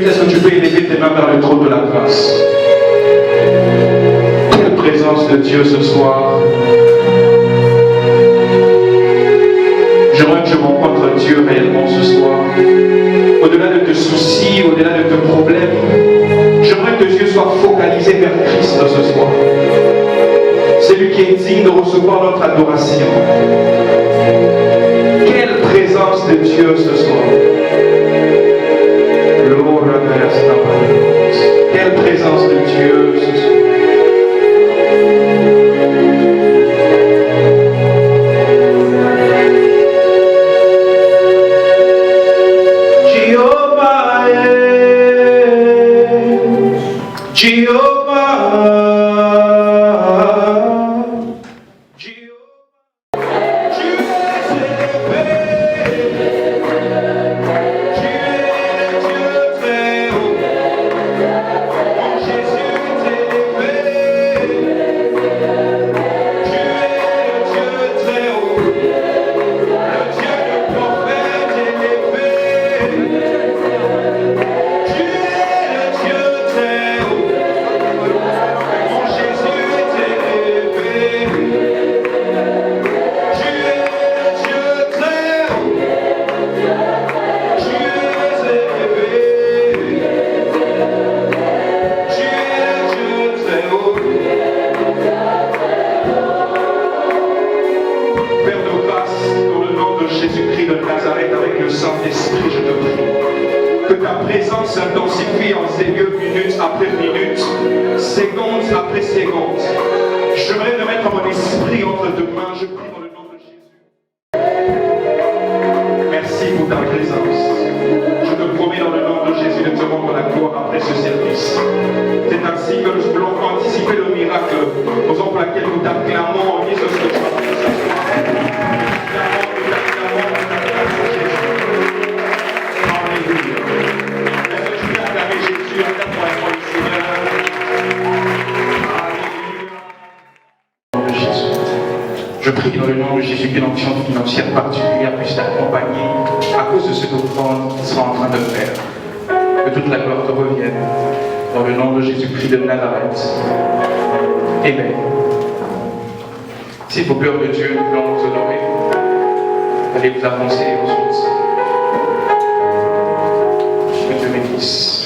est-ce que tu peux élever tes mains vers le trône de la grâce? Quelle présence de Dieu ce soir. J'aimerais que je rencontre Dieu réellement ce soir. Au-delà de tes soucis, au-delà de tes problèmes, j'aimerais que tes yeux soient focalisés vers Christ ce soir. C'est lui qui est digne de recevoir notre adoration. Quelle présence de Dieu ce soir. Quelle présence de Dieu ce soir. Je prie dans le nom de Jésus que l'onction financière particulière puisse t'accompagner à cause de ce que tu seras en train de faire. Que toute la gloire te revienne. Dans le nom de Jésus-Christ de Nazareth. Amen. S'il vous plaît, de Dieu, nous voulons vous honorer. Allez vous avancer ensuite. Que Dieu bénisse.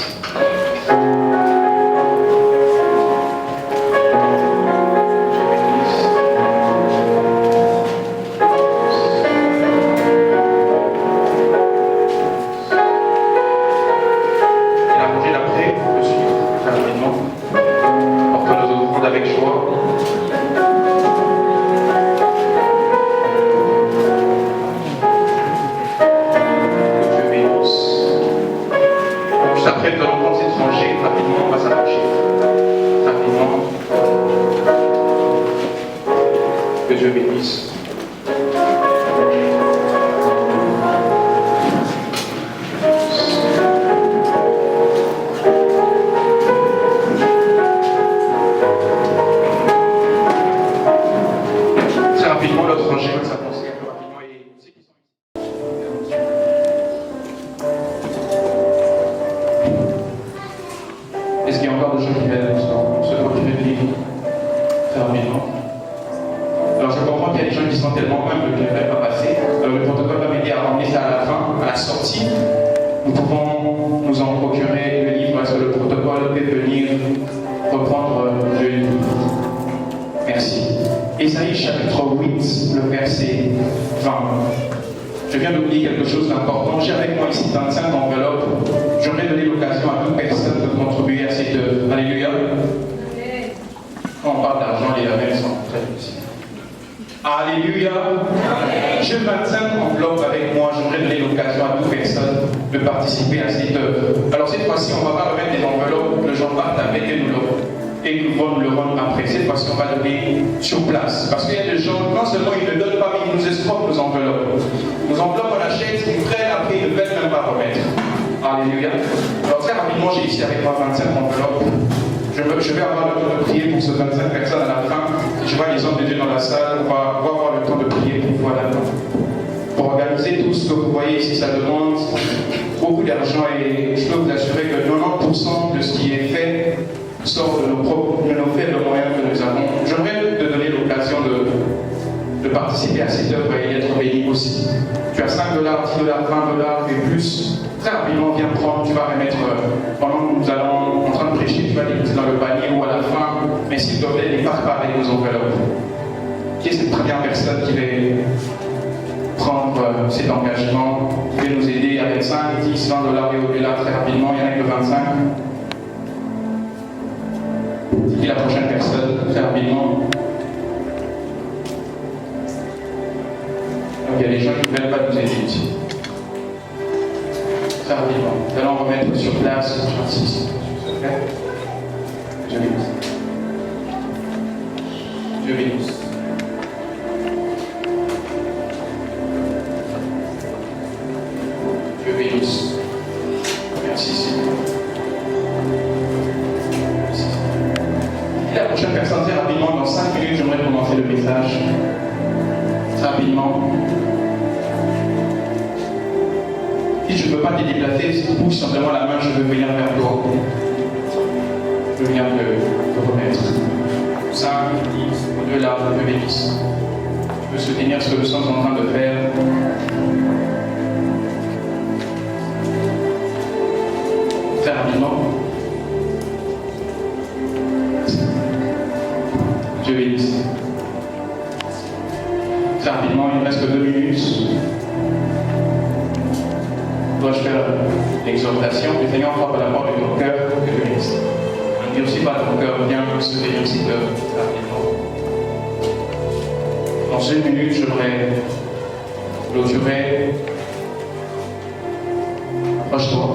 Je vais avoir le temps de prier pour ces 25 personnes à la fin. Je vois les hommes de Dieu dans la salle. On va avoir le temps de prier pour vous à la fin. Pour organiser tout ce que vous voyez ici, ça demande beaucoup d'argent et je peux vous assurer que 90% de ce qui est fait sort de nos faibles moyens que nous avons. J'aimerais te donner l'occasion de participer à cette œuvre et d'être béni aussi. Tu as 5 $, 10 $, 20 $ et plus. Très rapidement, viens prendre, tu vas remettre, pendant que nous allons en train de prêcher, tu vas déposer dans le panier ou à la fin, mais s'il te plaît, n'écarte pas avec nos enveloppes. Qui est cette première personne qui va prendre cet engagement, qui va nous aider avec 5, 10, 20 $ et au-delà très rapidement, il n'y en a que 25. Qui est la prochaine personne, très rapidement. Donc il y a des gens qui ne veulent pas nous aider ici. Très rapidement. Nous allons remettre sur place, j'insiste. Je bénisse. Je bénisse. Je bénisse. Merci Seigneur. Merci. Et la prochaine personne, très rapidement, dans 5 minutes, j'aimerais commencer le message. Très rapidement. Si je ne peux pas te déplacer, pousse simplement la main, je veux venir vers toi. Je viens te remettre. 5, 10, au-delà, je bénisse. Je veux soutenir ce que nous sommes en train de faire. Très rapidement. Je bénisse. Très rapidement, il me reste 2 minutes. Dois-je faire l'exhortation? Le Seigneur frappe à la porte de ton cœur que je bénisse. Ne dis aussi pas ton cœur, viens soutenir cette œuvre rapidement. Dans 1 minute, j'aimerais clôturer. Approche-toi.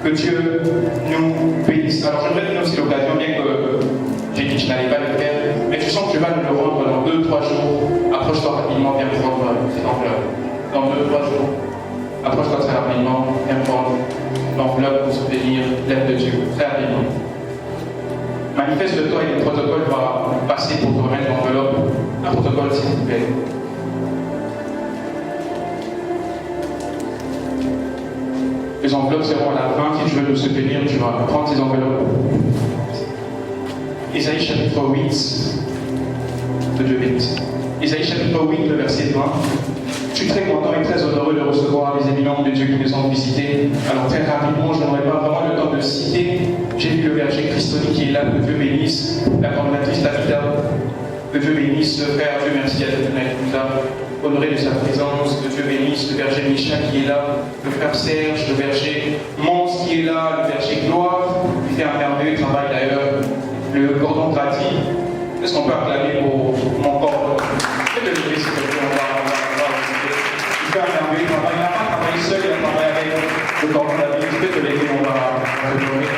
Que Dieu nous bénisse. Alors j'aimerais donner aussi l'occasion, bien que j'ai dit que je n'allais pas le faire, mais tu sens que tu vas nous le rendre dans 2-3 jours. Approche-toi rapidement, viens prendre cette enveloppe. Dans 2-3 jours, approche-toi très rapidement, viens prendre l'enveloppe pour soutenir l'aide de Dieu. Très rapidement. Manifeste-toi et le protocole va passer pour te remettre l'enveloppe. Un protocole, s'il vous plaît. Les enveloppes seront à la fin. Si tu veux nous soutenir, tu vas prendre ces enveloppes. Isaïe chapitre 8, de Dieu bénisse. Isaïe chapitre 8, le verset 20. Je suis très content et très heureux de recevoir les éminents de Dieu qui nous ont visités. Alors très rapidement, je n'aurai pas vraiment le temps de citer. J'ai vu le verger Christoni qui est là, que Dieu bénisse. La coordinatrice Tabitha, que Dieu bénisse. Frère, Dieu merci à Dieu nous a honoré de sa présence. Que Dieu bénisse. Le verger Micha qui est là. Le frère Serge, le verger Mons qui est là. Le verger Gloire qui fait un merveilleux travail d'ailleurs. Le cordon Grati. Est-ce qu'on peut acclamer pour mon cordon? Faites le lever s'il te plaît, on va il fait un merveilleux travail. Il n'a pas travaillé seul, il a travaillé avec le cordon Grati. Faites le lever, on va rejoindre.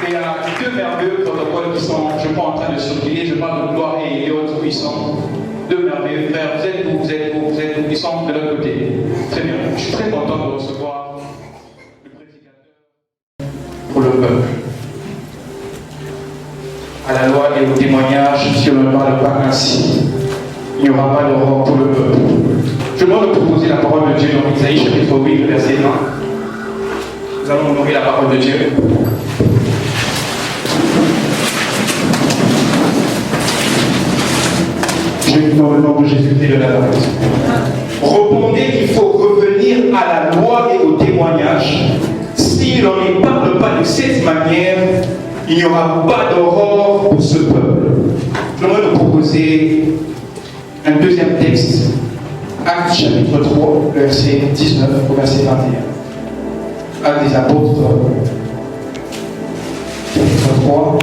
Et il y a 2 merveilleux protocoles qui sont, je crois, en train de circuler. Je parle de Gloire et autres qui sont 2 merveilleux frères. Vous êtes où? Vous êtes où? Vous êtes où? Ils sont de l'autre côté. Très bien. Je suis très content de recevoir le prédicateur pour le peuple. À la loi et au témoignage, si on ne parle pas ainsi, il n'y aura pas d'aurore pour le peuple. Je vais vous proposer la parole de Dieu dans Isaïe chapitre 8, verset 20. Nous allons honorer la parole de Dieu. Je vais dans le nom de Jésus-Christ de Nazareth. Répondez qu'il faut revenir à la loi et au témoignage. Si l'on ne parle pas de cette manière, il n'y aura pas d'aurore pour ce peuple. J'aimerais vous proposer un deuxième texte, Actes chapitre 3, verset 19 au verset 21. Actes des apôtres, chapitre 3.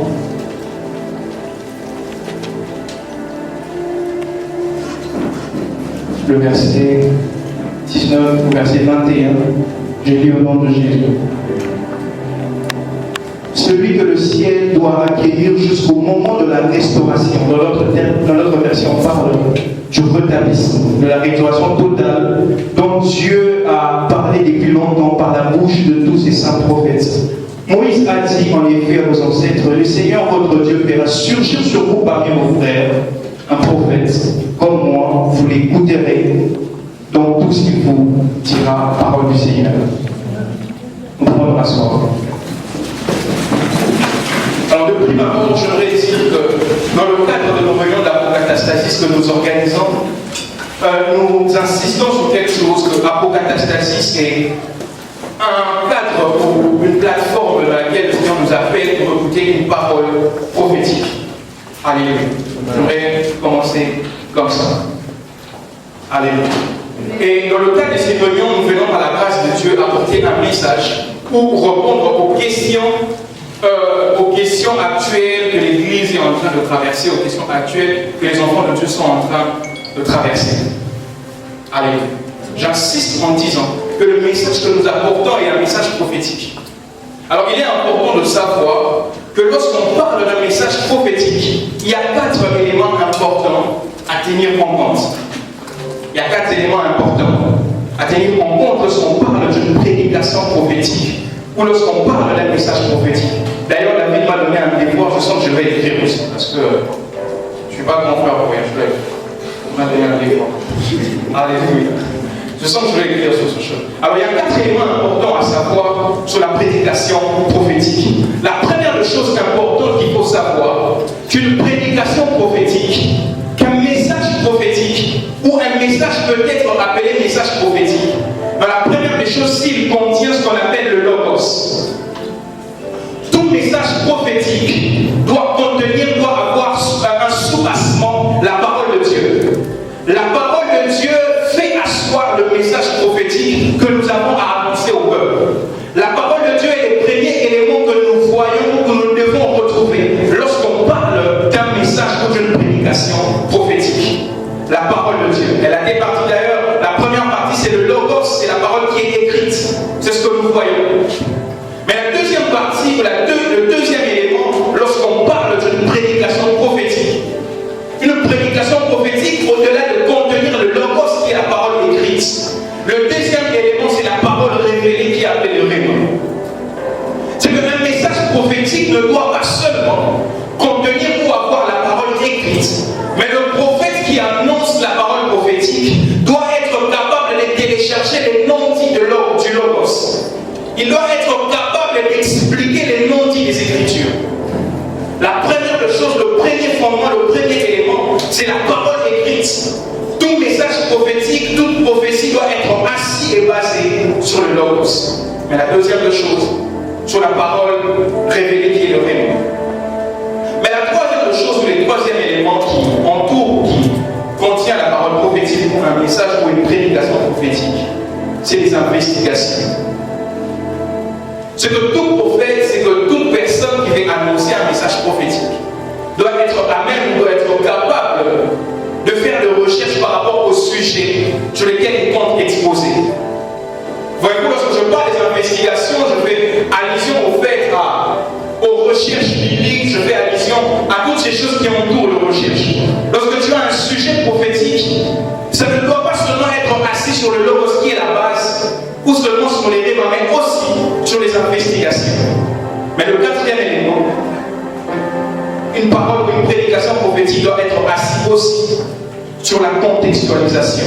Le verset 19 au verset 21. Je lis au nom de Jésus. Celui que le ciel doit accueillir jusqu'au moment de la restauration. Dans notre version, on parle du rétablissement, de la restauration totale dont Dieu a parlé depuis longtemps par la bouche de tous ses saints prophètes. Moïse a dit en effet à vos ancêtres, le Seigneur votre Dieu fera surgir sur vous parmi vos frères un prophète comme moi, vous l'écouterez Donc tout ce qu'il vous dira, parole du Seigneur. Nous pouvons nous rasseoir. Alors de prime abord, j'aimerais dire que dans le cadre de nos réunions d'apocatastasis que nous organisons, nous insistons sur quelque chose, que l'apocatastasis est un cadre ou une plateforme dans laquelle le Seigneur nous appelle pour écouter une parole prophétique. Alléluia. J'aimerais commencer comme ça. Alléluia. Et dans le cadre de ces réunions, nous venons par la grâce de Dieu apporter un message pour répondre aux questions actuelles que l'Église est en train de traverser, aux questions actuelles que les enfants de Dieu sont en train de traverser. Alléluia. J'insiste en disant que le message que nous apportons est un message prophétique. Alors il est important de savoir que lorsqu'on parle d'un message prophétique, il y a 4 éléments importants à tenir en compte. Il y a 4 éléments importants à tenir en compte lorsqu'on parle d'une prédication prophétique ou lorsqu'on parle d'un message prophétique. D'ailleurs, David m'a donné un devoir, je sens que je vais écrire aussi, parce que je ne suis pas grand frère pour rien, il m'a donné un devoir. Alléluia. Je sens que je vais écrire sur ce chose. Alors, il y a 4 éléments importants à savoir sur la prédication prophétique. La première des choses importantes qu'il faut savoir, qu'une prédication prophétique, qu'un message prophétique, ou un message peut être appelé message prophétique. Mais la première des choses, s'il contient ce qu'on appelle le logos. Tout message prophétique doit avoir un soubassement, la parole de Dieu. La parole de Dieu fait asseoir le message prophétique que nous avons à annoncer au peuple. La parole de Dieu est le premier élément que nous voyons, que nous devons retrouver lorsqu'on parle d'un message ou d'une prédication prophétique. La parole de Dieu. Elle a des parties d'ailleurs. La première partie, c'est le logos, c'est la parole qui est écrite. C'est ce que nous voyons. Mais la deuxième partie, le deuxième élément, lorsqu'on parle d'une prédication prophétique, une prédication prophétique, au-delà de contenir le logos qui est la parole écrite, le deuxième élément, c'est la parole révélée qui est appelée le réma. C'est qu'un message prophétique ne doit pas seulement contenir ou avoir la parole écrite, mais le prophète qui annonce la parole prophétique doit être capable de télécharger les non-dits du logos. Il doit être capable d'expliquer les non-dits des Écritures. La première des choses, le premier fondement, le premier élément, c'est la parole écrite. Tout message prophétique, toute prophétie doit être assis et basé sur le logos. Mais la deuxième des choses, sur la parole révélée qui est le réma. Mais la troisième des choses, ou le troisième élément qui entoure, qui contient la parole prophétique pour un message ou une prédication prophétique, c'est les investigations. C'est que tout prophète, c'est que toute personne qui veut annoncer un message prophétique doit être à même, doit être capable de faire des recherches par rapport au sujet sur lesquels il compte exposer. Voyez-vous, lorsque je parle des investigations, je fais allusion au fait aux recherches bibliques, je fais allusion à toutes ces choses qui entourent les recherches. Lorsque tu as un sujet prophétique, ça ne doit pas seulement être assis sur le logos qui est la base, ou seulement sur les débats, mais aussi sur les investigations. Mais le quatrième élément, une parole ou une prédication prophétique doit être assise aussi sur la contextualisation.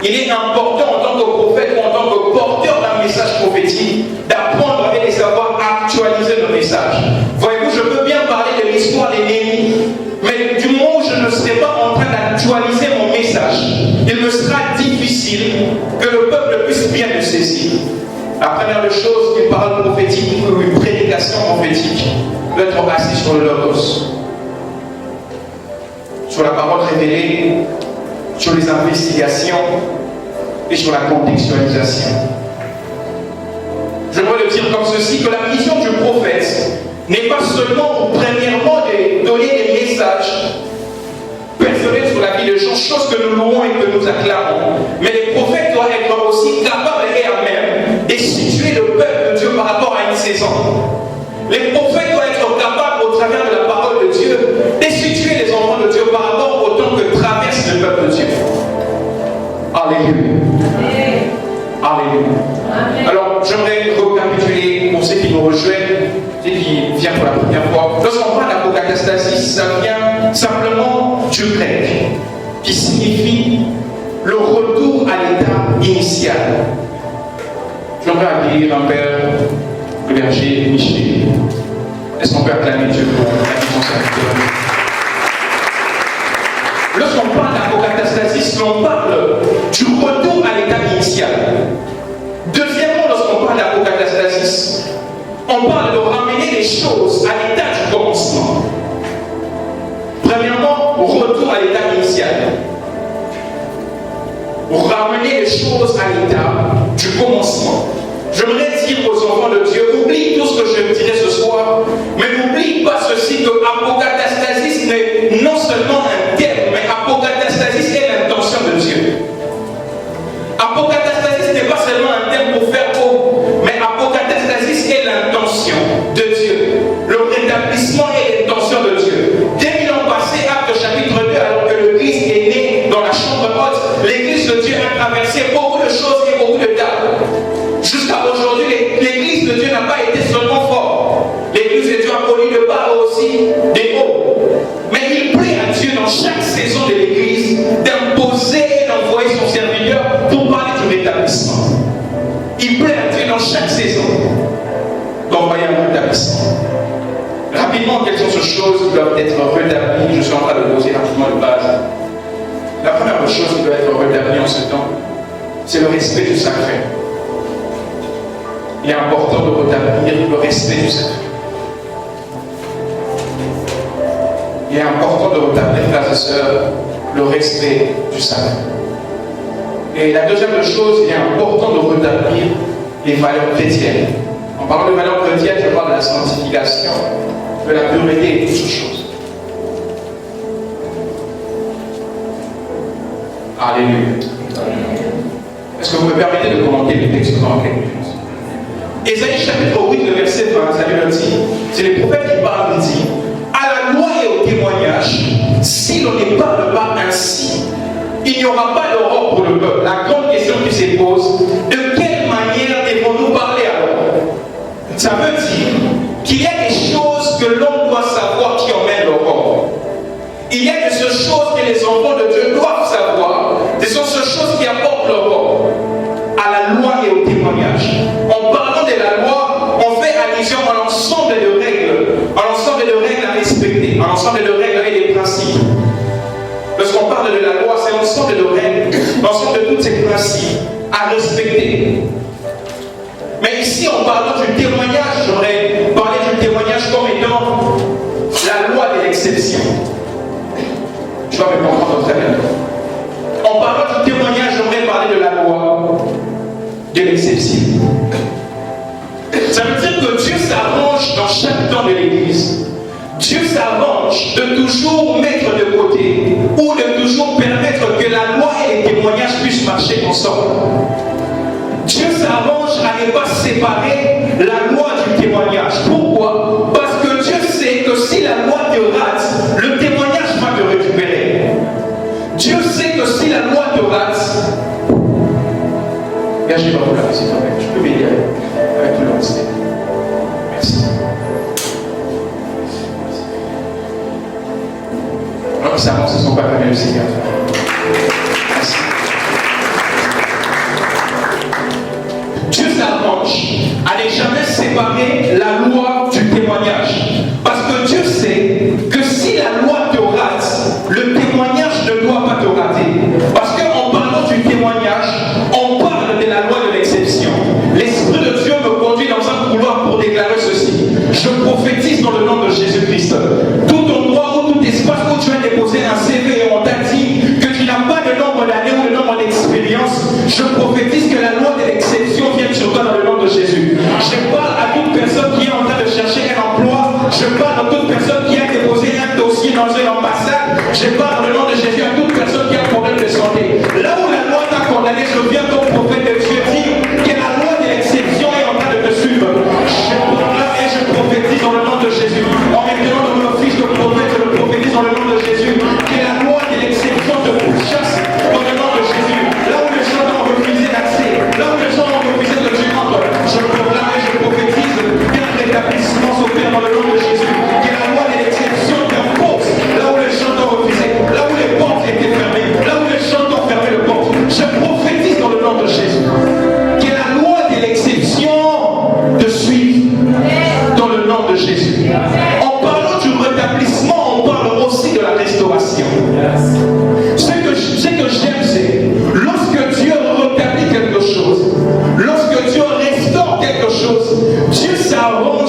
Il est important en tant que prophète ou en tant que porteur d'un message prophétique d'apprendre et de savoir actualiser le message. Voyez-vous, je peux bien parler de l'histoire des Néhémie, mais du moment où je ne serai pas en train d'actualiser mon message, il me sera difficile que le peuple puisse bien le saisir. La première des choses, une parole prophétique ou une prédication prophétique doit être assise sur le logos, sur la parole révélée, sur les investigations et sur la contextualisation. J'aimerais le dire comme ceci, que la mission du prophète n'est pas seulement, premièrement, de donner des messages personnels sur la vie des gens, chose que nous louons et que nous acclamons. Mais les prophètes doivent être aussi capables et à même de situer le peuple de Dieu par rapport à une saison. Les prophètes doivent être capables, au travers de la parole de Dieu, de situer les enfants de Dieu par rapport au temps que traverse le peuple de Dieu. Alléluia. Alléluia. Alors, j'aimerais recapituler pour ceux qui nous rejoignent, ceux qui viennent pour la première fois. Lorsqu'on parle d'apocatastasis, ça vient simplement du grec, qui signifie le retour à l'état initial. J'aimerais accueillir un père, le berger Michel. Est-ce qu'on peut acclamer Dieu pour la son serviteur? Lorsqu'on parle d'apocatastasis, on parle du retour à l'état initial. Deuxièmement, lorsqu'on parle d'apocatastasis, on parle de ramener les choses à l'état du commencement. Premièrement, retour à l'état initial. Ramener les choses à l'état du commencement. J'aimerais dire aux enfants de Dieu, oublie tout ce que je dirai ce soir, mais n'oublie pas ceci, que apocatastasis n'est non seulement un terme, mais apocatastasis est l'intention de Dieu. Apocatastasis n'est pas seulement un terme pour faire haut, mais apocatastasis est l'intention de Dieu. Le rétablissement est l'intention de Dieu. 2000 ans passés, Actes chapitre 2, alors que le Christ est né dans la chambre haute, l'Église de Dieu a traversé beaucoup de choses et beaucoup de dates. Jusqu'à aujourd'hui, l'Église de Dieu n'a pas été seulement forte. L'Église de Dieu a connu de bas aussi des hauts. Mais il plaît à Dieu dans chaque saison de l'Église d'imposer et d'envoyer son serviteur pour parler du rétablissement. Il plaît à Dieu dans chaque saison d'envoyer un rétablissement. Rapidement, quelles sont ces choses qui doivent être rétablies? Je suis en train de poser rapidement le base. La première chose qui doit être rétablie en ce temps, c'est le respect du sacré. Il est important de rétablir le respect du sacré. Il est important de rétablir, frères et sœurs, le respect du sacré. Et la deuxième chose, il est important de rétablir les valeurs chrétiennes. En parlant de valeurs chrétiennes, je parle de la sanctification, de la pureté et toutes ces choses. Alléluia. Est-ce que vous me permettez de commenter le texte pendant quelques minutes? Ésaïe chapitre 8, le verset 20, ça lui dit, c'est les prophètes qui parlent, il dit, à la loi et au témoignage, si l'on ne parle pas ainsi, il n'y aura pas d'aurore pour le peuple. La grande question qui se pose, de quelle manière devons-nous parler alors? Ça veut dire qu'il y a des choses que l'on doit savoir qui emmènent l'aurore. Il y a des choses que les enfants de Dieu doivent savoir. Ce sont ces choses qui apportent l'aurore. À la loi et au témoignage. En parlant de la loi, on fait allusion à l'ensemble de règles à respecter, à l'ensemble de règles et des principes. Lorsqu'on parle de la loi, c'est l'ensemble de règles, l'ensemble de tous ces principes à respecter. Mais ici, en parlant du témoignage, j'aurais parlé du témoignage comme étant la loi de l'exception. Tu vas me comprendre très bien. En parlant du témoignage, j'aimerais parler de la loi de l'exception. Ça veut dire que Dieu s'arrange dans chaque temps de l'Église. Dieu s'arrange de toujours mettre de côté ou de toujours permettre que la loi et les témoignages puissent marcher ensemble. Dieu s'arrange à ne pas séparer la loi du témoignage. Pourquoi? Parce que Dieu sait que si la loi te rate, le témoignage va te récupérer. Dieu sait que si la loi te rate, Berger, va vous laver, s'il te plaît. Je peux m'aider avec tout le respect. Merci. Alors qu'ils s'avancent, ce ne sont pas comme le Seigneur. Merci. Dieu s'arrange à ne jamais séparer la loi du témoignage. Parce que Dieu sait que si la loi te rate, le témoignage ne doit pas te rater. Parce qu'en parlant du témoignage, on parle de la loi de l'exception. L'Esprit de Dieu me conduit dans un couloir pour déclarer ceci. Je prophétise dans le nom de Jésus-Christ. Tout endroit ou tout espace où tu as déposé un CV et on t'a dit que tu n'as pas le nombre d'années ou le nombre d'expérience, je prophétise que la loi de l'exception vienne sur toi dans le nom de Jésus. Je parle à toute personne qui est en train de chercher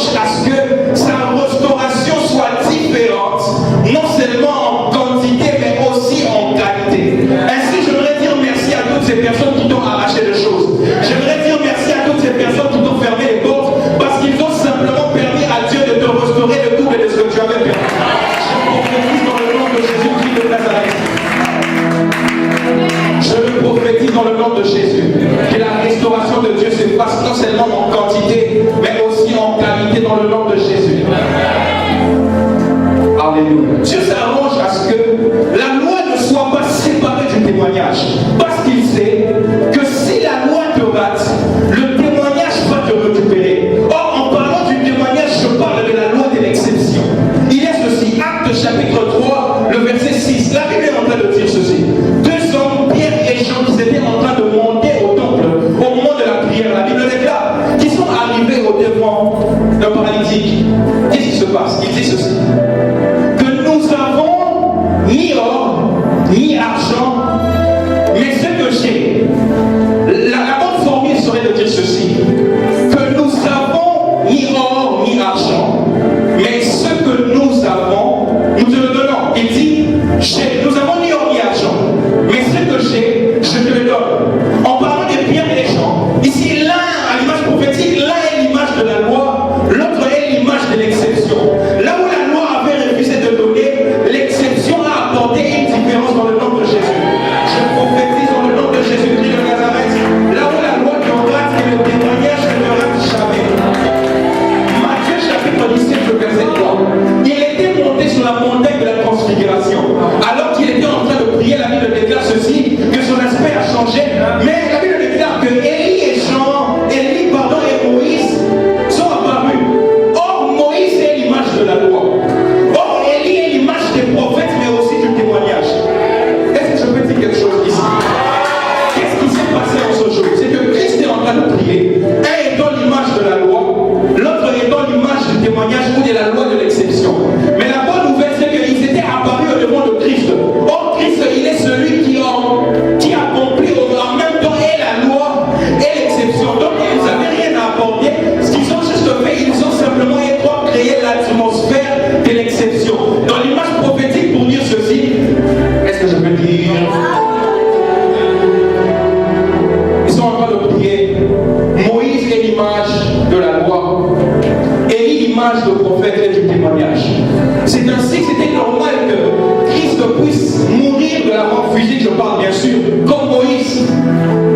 s'arrange à ce que sa restauration soit différente, non seulement en quantité, mais aussi en qualité. Ainsi, j'aimerais dire merci à toutes ces personnes qui t'ont arraché des choses. J'aimerais dire merci à toutes ces personnes qui t'ont fermé les portes parce qu'ils ont simplement permis à Dieu de te restaurer le double de ce que tu avais perdu. Je prophétise dans le nom de Jésus-Christ de Nazareth. Je le prophétise dans le nom de Jésus. Que la restauration de Dieu se fasse non seulement en quantité, mais aussi en qualité dans le nom de Jésus. Alléluia. Dieu s'arrange à ce que la loi ne soit pas séparée du témoignage. Parce qu'il sait que si la loi te rate, le témoignage va te récupérer. Or, en parlant du témoignage, je parle de la loi de l'exception. Il est ceci, Actes chapitre 3, le verset 6. La Bible est en train de dire ceci. Deux hommes, Pierre et Jean, qui étaient en train de monter au temple au moment de la prière. La Bible déclare qui sont arrivés au devant d'un paralytique. Qu'est-ce qui se passe? Il dit ceci. Que nous avons ni or, ni argent, mais ce que j'ai. La bonne formule serait de dire ceci. Que nous avons ni or, ni argent, mais ce que nous avons, nous te le donnons. Il dit, nous avons ni or, ni argent, mais ce que j'ai, je te le donne. En parlant des Pierre et des Jean, ici l'un à l'image prophétique, l'un est l'image de la loi, l'autre est l'image de l'exception. Là où la loi avait refusé de donner, l'exception a apporté une différence dans le nom de Jésus. Je prophétise dans le nom de Jésus-Christ de Nazareth. Là où la loi te rate et le témoignage ne te rate jamais. Matthieu chapitre 17, verset 3. Il était monté sur la montagne de la transfiguration. Alors qu'il était en train de prier, la Bible déclare ceci, que son aspect a changé. Mais la Bible déclare que Élie et Moïse sont apparus. Or, Moïse est l'image de la loi. Or, Élie est l'image des prophètes, mais aussi du témoignage. Est-ce que je peux dire quelque chose ici? Qu'est-ce qui s'est passé en ce jour? C'est que Christ est en train de prier. Un étant l'image de la loi, l'autre étant l'image du témoignage ou de la loi de l'exception. Mais la bonne nouvelle, c'est qu'ils étaient apparus au devant de Christ. Or, Christ, il est celui qui accomplit en même temps et la loi et l'exception. Donc, ils n'avaient rien à apporter. Ce qu'ils ont juste fait, ils ont simplement créé l'atmosphère de l'exception. Dans l'image prophétique, pour dire ceci, est-ce que je peux dire? Ils sont en train de prier. Moïse est l'image de la loi. Élie l'image du prophète et du témoignage. C'est ainsi que c'était normal que Christ puisse mourir de la mort physique, je parle bien sûr, comme Moïse.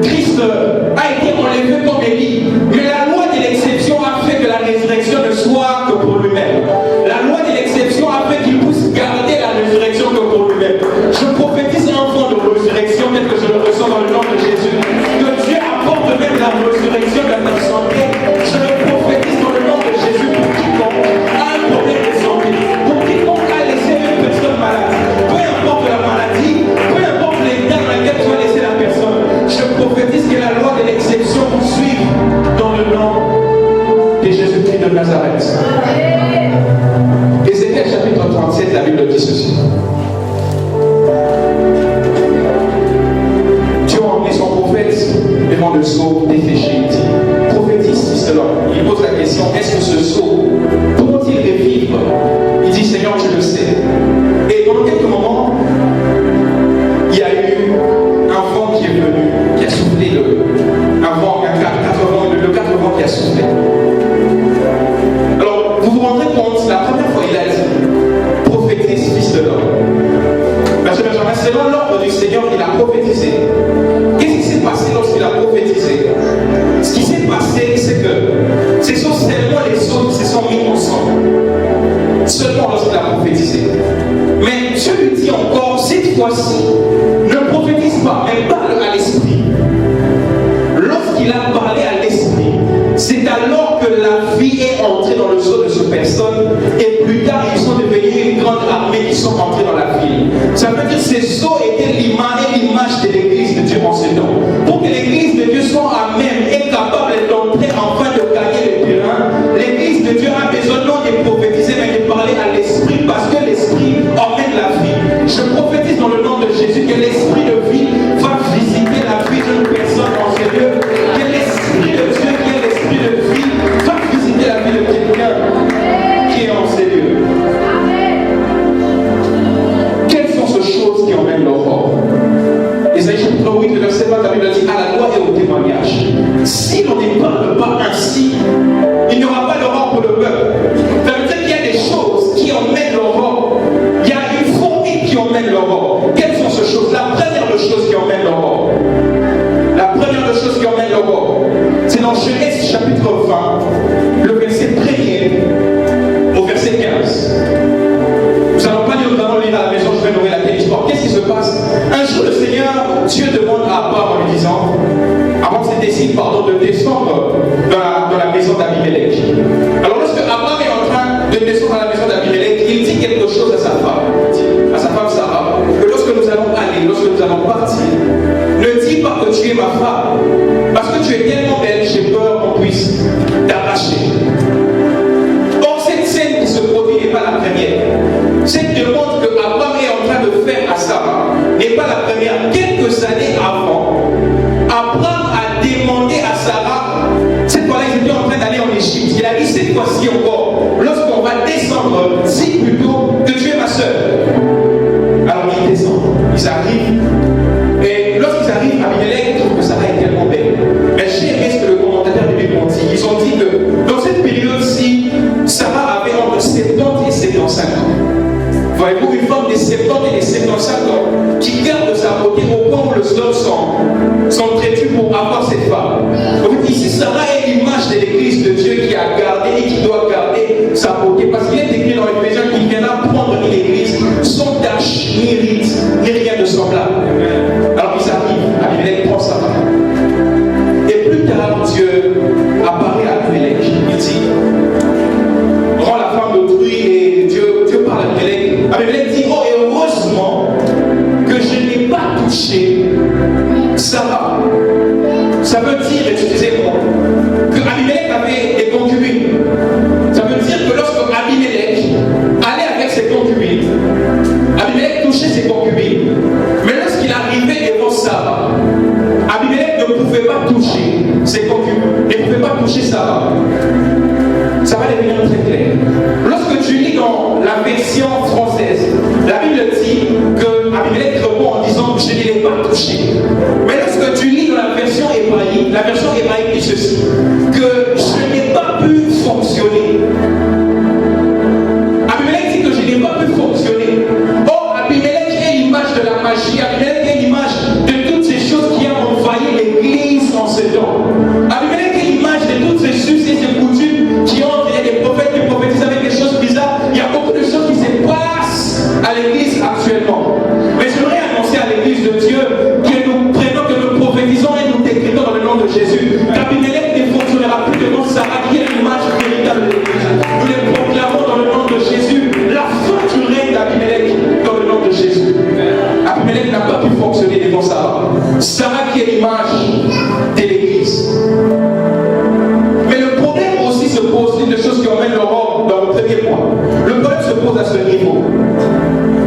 Christ a été enlevé comme Élie. Mais la loi de l'exception a fait que la résurrection ne soit que pour lui-même. La loi de l'exception a fait qu'il puisse garder la résurrection que pour lui-même. Je prophétise un vent de résurrection tel que je le ressens dans le nom de Jésus. Que Dieu apporte même la résurrection de ta santé. Je le prophétise dans le nom de Jésus pour quiconque a un problème de santé, pour quiconque a laissé une personne malade. Peu importe la maladie, peu importe l'état dans lequel tu as laissé la personne, je prophétise que la loi de l'exception vous suive dans le nom de Jésus-Christ de Nazareth. Ézéchiel chapitre 37, la Bible dit ceci. Dieu a emmené son prophète devant le sceau desséché. Il dit, prophétise, fils de l'homme. Il pose la question, est-ce que ce sceau pourra-t-il revivre? Il dit, Seigneur, tu le sais. Et pendant quelques moments, il y a eu un vent qui est venu, qui a soufflé un vent, le 4 vents qui a soufflé. Alors, vous vous rendrez compte, la première fois, il a dit, prophétise, fils de l'homme. Benjamin, selon l'ordre du Seigneur, il a prophétisé. Qu'est-ce qui s'est passé lorsqu'il a prophétisé? Ce qui s'est passé, c'est que ce sont seulement les eaux qui se sont mis ensemble. Seulement lorsqu'il a prophétisé. Mais Dieu lui dit encore, cette fois-ci, ne prophétise pas, mais parle à l'esprit. Lorsqu'il a parlé à l'esprit, c'est alors que la vie est entrée dans le sceau de cette personne, et plus tard, ils sont devenus une grande armée qui sont entrés dans la ville. Ça veut dire que ces sceaux étaient l'image de l'église de Dieu en ce temps. Pour que l'église de Dieu soit à même et capable d'entrer afin de gagner le terrain, l'église de Dieu a besoin non de prophétiser, mais de parler à l'esprit, parce que l'esprit emmène la vie. Je prophétise dans le nom de Jésus que l'esprit de vie va visiter la vie d'une personne en ce lieu, que l'esprit de Dieu, qui est l'esprit de vie, va visiter la vie de quelqu'un. fois-ci encore, lorsqu'on va descendre, dis plutôt que tu es ma soeur. Alors ils descendent, ils arrivent. Et lorsqu'ils arrivent, Abimelech trouve que Sarah est tellement belle. Mais j'ai aimé ce que le commentateur de Bible ont dit. Ils ont dit que dans cette période-ci, Sarah avait entre 70 et 75 ans. Voyez-vous, une femme des 70 et des 75 ans qui garde sa beauté au point où le sol sont traitus pour avoir cette femme. Donc ici, Sarah est l'image de l'église de Dieu qui a gardé et qui doit garder sa beauté. Parce qu'il est écrit dans l'Éphésiens qu'il viendra prendre l'église sans tache, ni rite, ni rien de semblable. Alors ils arrivent, Abimelech prend sa femme. Et plus tard, Dieu apparaît à Abimelech. Il dit, rends la femme d'autrui, et Dieu parle à Abimelech. Abimelech dit, oh, heureusement que je n'ai pas touché Sarah. Ça veut dire, excusez-moi, que Abimelech avait des concubines. Ça veut dire que lorsque Abimelech allait avec ses concubines, Abimelech touchait ses concubines. Mais lorsqu'il arrivait devant Sarah, Abimelech ne pouvait pas toucher ses concubines, ne pouvait pas toucher Sarah. Ça va devenir très clair. Lorsque tu lis dans la version française, la Bible dit que Abimelech répond en disant je ne l'ai pas touché. Mais lorsque tu lis dans la version hébraïque dit ceci, que je n'ai pas pu fonctionner. Abimelech dit que je n'ai pas pu fonctionner. Or, Abimelech est l'image de la magie. Abimelech est l'image de toutes ces choses qui ont envahi l'église en ce temps. Abimelech est l'image de toutes ces us et ces coutumes qui ont créé des prophètes qui prophétisent avec des choses bizarres. Il y a beaucoup de choses qui se passent à l'église actuellement. Mais j'aimerais annoncer à l'église de Dieu que nous prenons, que nous prophétisons et nous décrétons dans le nom de Jésus. Qu'Abimelech ne fonctionnera plus devant Sarah qui est l'image véritable de l'église. Nous les proclamons dans le nom de Jésus. La fin du règne d'Abimelech dans le nom de Jésus. Abimelech n'a pas pu fonctionner devant Sarah. Sarah qui est l'image de l'église. Mais le problème aussi se pose, une des choses qui emmène l'aurore dans le premier point. Le problème se pose à ce niveau.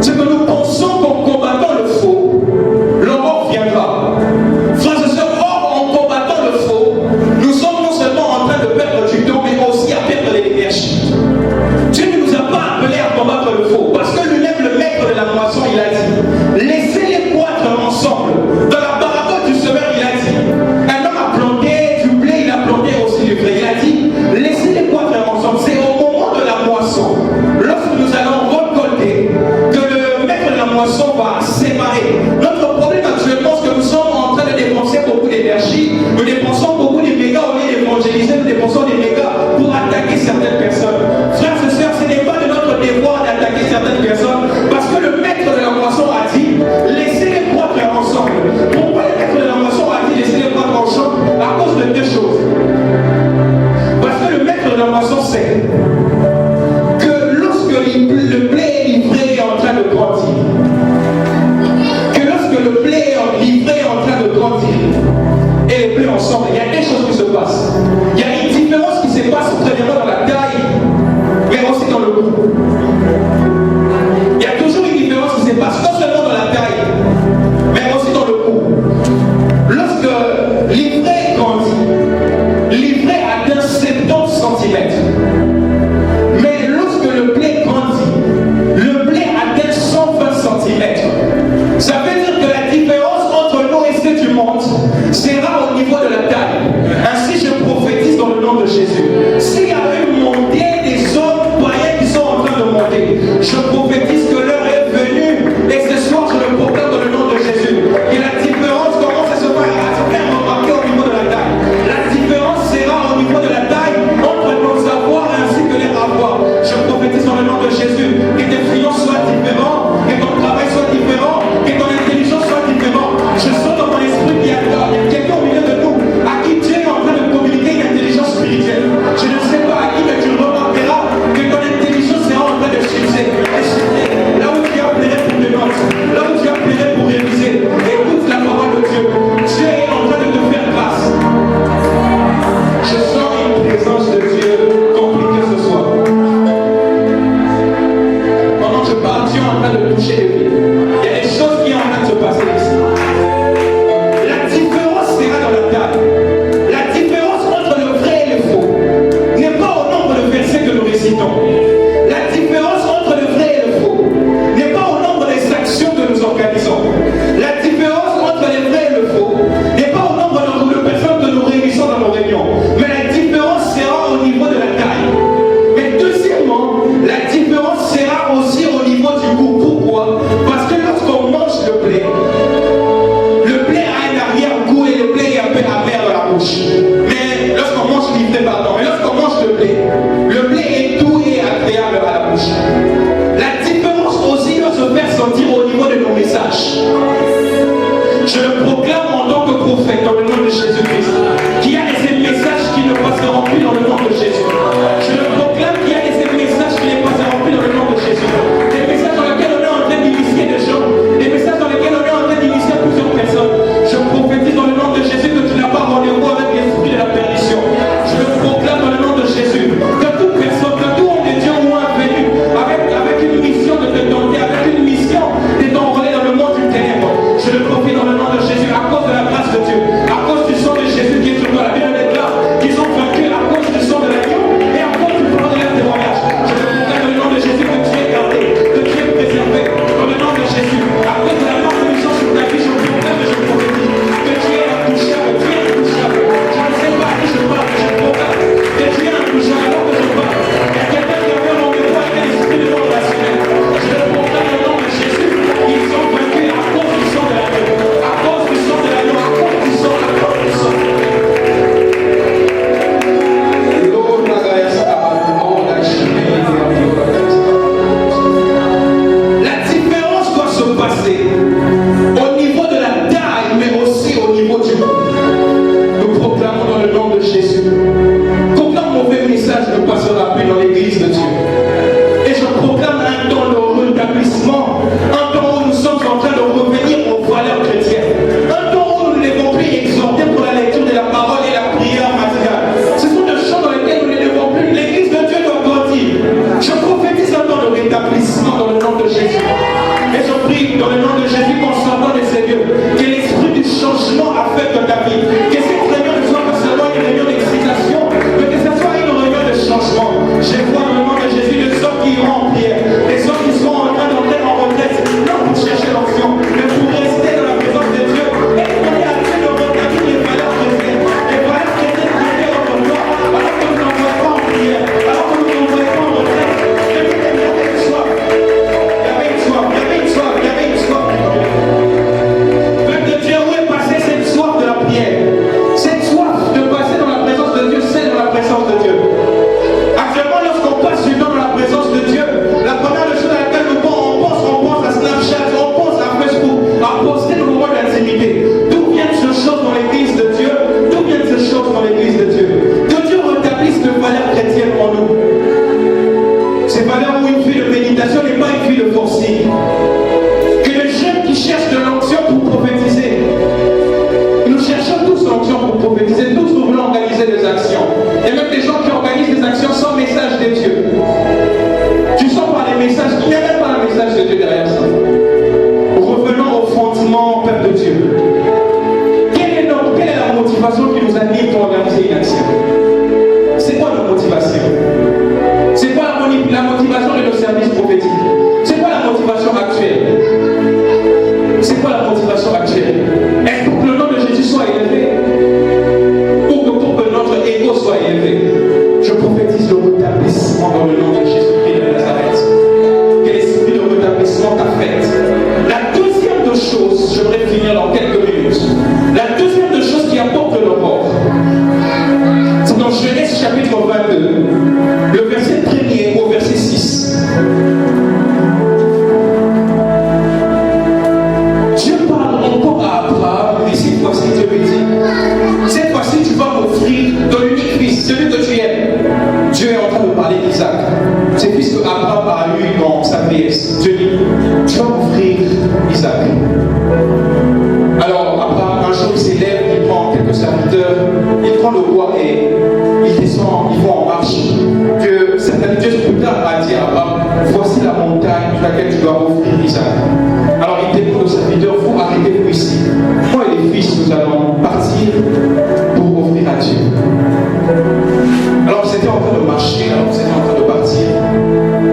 C'est que nous pensons qu'en combattant le faux, l'aurore viendra. Frères et sœurs, or en combattant le faux, nous sommes non seulement en train de perdre du temps, mais aussi à perdre de l'énergie. Dieu ne nous a pas appelés à combattre le faux, parce que lui-même, le maître de la moisson, il a dit, laissez-les croître ensemble. Dans la parabole du semeur, il a dit, un homme a planté du blé, il a planté aussi du blé. Il a dit, laissez-les croître ensemble. C'est au moment de la moisson, lorsque nous allons récolter, que le maître de la moisson va séparer. Notre problème actuellement, c'est que nous sommes en train de dépenser beaucoup d'énergie, nous dépensons beaucoup de mégas au lieu d'évangéliser, nous dépensons des mégas pour attaquer certaines personnes. Frères et sœurs, ce n'est pas de notre devoir d'attaquer certaines personnes, parce que le maître de la moisson a dit, laissez-les croître ensemble. Pourquoi le maître de la moisson a dit, laissez-les croître ensemble? À cause de deux choses. Parce que le maître de la moisson sait que lorsque le blé est livré et en train de grandir, que lorsque le blé est livré et en train de grandir, et les blés ensemble, il y a des choses qui se passent. Il y a une différence qui se passe premièrement dans la taille, mais aussi dans le goût. Il y a toujours une différence qui se passe, non seulement dans la taille, mais aussi dans le goût. Lorsque l'ivraie grandit, l'ivraie atteint 70 cm. Mais lorsque le blé grandit, le blé atteint 120 cm. Ça veut dire que la différence entre nous et ce du monde sera au niveau de la taille. Ainsi, je prophétise dans le nom de Jésus. S'il y a une montée des hommes païens qui sont en train de monter, je prophétise que l'heure est venue. Et ce soir, je le proclame dans le nom de Jésus. Et la différence commence à se faire remarquer au niveau de la taille. La différence sera au niveau de la taille entre nos avoirs ainsi que les avoirs. Je prophétise dans le nom de Jésus. Que tes finances soient différentes, que ton travail soit différent, que ton intelligence soit différente. Je sens dans mon esprit qu'il y a quelqu'un au milieu de nous à qui Dieu est en train de communiquer une intelligence spirituelle. Je ne sais pas actions sans message de Dieu. Tu sens par les messages, il n'y a même pas un message de Dieu derrière ça. Revenons au fondement, Père de Dieu. Quelle est la motivation qui nous anime pour organiser une action? C'est quoi notre motivation? C'est quoi la motivation de nos services prophétiques? C'est quoi la motivation actuelle? C'est quoi la motivation actuelle? Est-ce pour que le nom de Jésus soit élevé? Ou que pour que notre ego soit élevé? Je prophétise le rétablissement dans le nom de Jésus-Christ de Nazareth. Que l'esprit de rétablissement t'a fait. La deuxième de choses, j'aimerais finir dans quelques minutes. La deuxième de choses qui apporte le mort, c'est dans Genèse chapitre 22, le verset 1er au verset 6. Dieu parle encore à Abraham, mais cette fois-ci, Dieu lui dit, cette fois-ci, tu vas m'offrir ton unique fils, celui que tu aimes. Dieu est en train de parler d'Isaac. C'est fils que Abraham a eu dans sa vieillesse. Dieu dit, tu vas m'offrir Isaac. Alors, Abraham, un jour, il s'élève, il prend quelques serviteurs, il prend le bois et il descend, il va en marche. Que certains Dieu plus tard a dit à Abraham, voici la montagne sur laquelle tu dois offrir Isaac. Alors, il dit pour le serviteur, vous arrêtez-vous ici. Moi et les fils, nous allons partir pour offrir à Dieu. Alors, ils étaient en train de marcher, alors ils étaient en train de partir.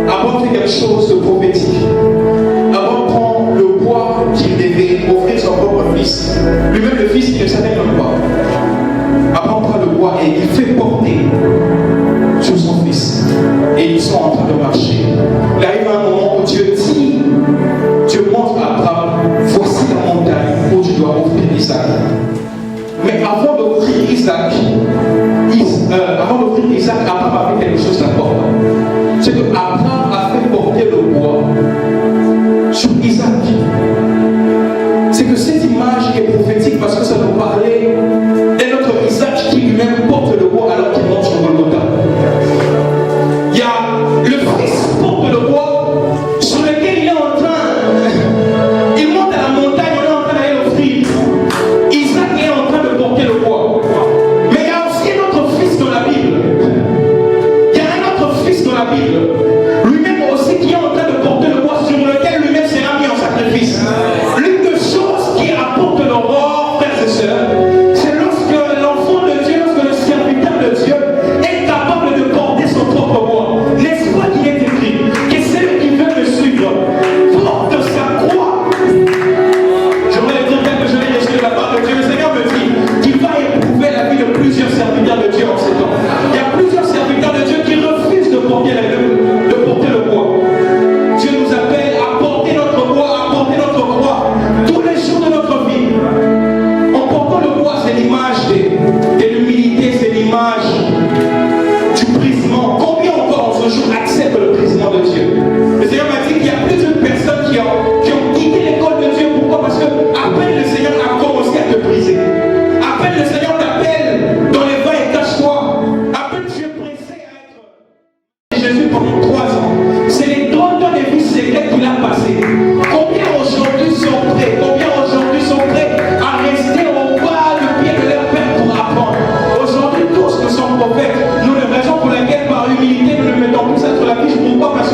Abraham fait quelque chose de prophétique. Abraham prend le bois qu'il devait offrir son propre fils. Lui-même, le fils, il ne savait même pas. Abraham prend le bois et il fait porter sur son fils. Et ils sont en train de marcher. Il arrive un moment où Dieu dit, Dieu montre à Abraham, voici la montagne où tu dois offrir Isaac. Mais avant d'offrir Isaac, Abraham avait quelque chose d'important. C'est que Abraham a fait porter le bois sur Isaac. C'est que cette image est prophétique parce que ça nous parlait de notre Isaac qui lui-même porte le bois alors qu'il monte sur Golgotha. Il y a le fils porte le bois sur lequel il est en train, il monte à la montagne, on est en train d'aller l'offrir. Isaac est en train de porter le bois. Mais il y a aussi un autre fils dans la Bible. Il y a un autre fils dans la Bible. Lui-même aussi qui est en train de porter le bois sur lequel lui-même sera mis en sacrifice. L'une des choses qui apporte l'aurore, frères et sœurs, c'est lorsque l'enfant de Dieu, lorsque le serviteur de Dieu est capable de porter son propre bois. N'est-ce pas qu'il est écrit que celui qui veut me suivre porte sa croix? J'aimerais le dire tel que je l'ai reçu de la part de Dieu. Le Seigneur me dit qu'il va éprouver la vie de plusieurs serviteurs de Dieu en ces temps. Il y a plusieurs serviteurs de Dieu qui refusent de porter le bois. Dieu nous appelle à porter notre bois, à porter notre croix tous les jours de notre vie. En portant le bois, c'est l'image de l'humilité, c'est l'image du brisement. Combien encore en ce jour acceptent le brisement de Dieu? Le Seigneur m'a dit qu'il y a plus de personnes qui ont quitté l'école de Dieu. Pourquoi? Parce que à peine le Seigneur a commencé à te briser. À peine le Seigneur t'appelle dans les vins et cache-toi. À peine tu es pressé à être Jésus pendant 3 ans. C'est les 30 ans des vies secrètes qu'il a passé. Combien aujourd'hui sont prêts? Combien aujourd'hui sont prêts à rester au bas du pied de leur Père pour apprendre? Aujourd'hui, tous nous sommes prophètes. Nous, la raison pour laquelle, par humilité, nous ne mettons plus sur la fiche. Pourquoi? Parce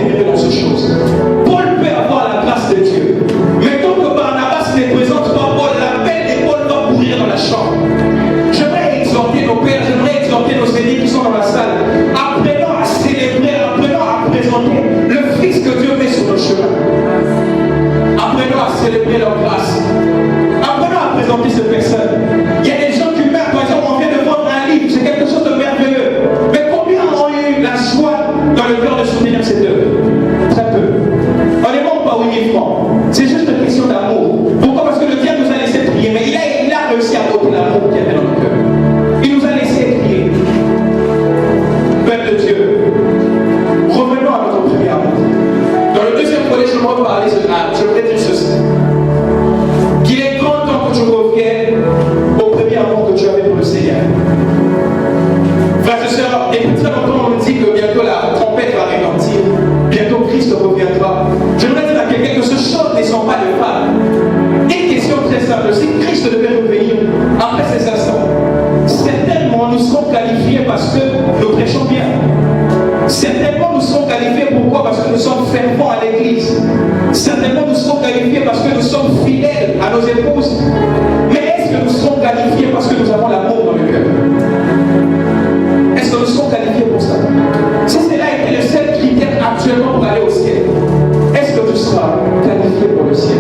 débuter dans ces choses. Paul peut avoir la grâce de Dieu. Mais tant que Barnabas ne présente pas Paul, l'appel de Paul va pourrir dans la chambre. J'aimerais exhorter nos pères, j'aimerais exhorter nos aînés qui sont dans la salle. Apprenons à célébrer, apprenons à présenter le Fils que Dieu met sur nos chemins. Apprenons à célébrer leur grâce. Apprenons à présenter ces personnes. Il y a des gens qui meurent, par exemple, on vient de vendre un livre, c'est quelque chose de merveilleux. Mais combien ont eu la joie dans le cœur de soutenir cette œuvre? Très peu. On ne demande pas 8 000 francs. C'est juste une question d'amour. Pourquoi? Parce que le diable nous a laissé prier, mais il a réussi à ôter l'amour qu'il y avait dans le cœur. Il nous a laissé prier. Père de Dieu, revenons à notre premier amour. Dans le deuxième volet, je vais parler de je voudrais dire ceci. Qu'il est grand temps que tu reviennes au premier amour que tu avais pour le Seigneur. Frères et sœurs, depuis très longtemps, on nous dit que bientôt la trompette va retentir. Bientôt Christ reviendra. Je voudrais dire à quelqu'un que ces choses ne sont pas de pas. Une question très simple. Si Christ devait revenir après ces instants, certainement nous serons qualifiés parce que nous prêchons bien. Certainement nous serons qualifiés pourquoi? Parce que nous sommes fervents à l'église. Certainement nous serons qualifiés parce que nous sommes fidèles à nos épouses. Mais est-ce que nous serons qualifiés parce que nous avons l'amour dans le cœur? Est-ce que nous serons qualifiés pour ça? Si cela était le seul critère actuellement pour aller au ciel, est-ce que tu seras qualifié pour le ciel?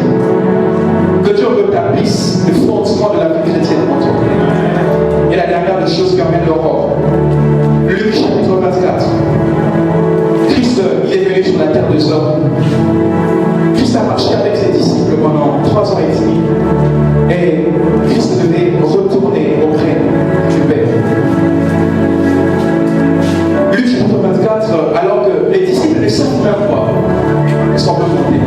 Que Dieu rétablisse le fondement de la vie chrétienne en toi. Et la dernière des choses qui amène l'aurore. Luc chapitre 24. Christ, il est venu sur la terre des hommes. Christ a marché avec ses disciples pendant 3 ans et demi. Et Christ devait retourner auprès du Père. Luc chapitre 24, alors que les disciples ne savent même pas. Est-ce qu'on peut monter?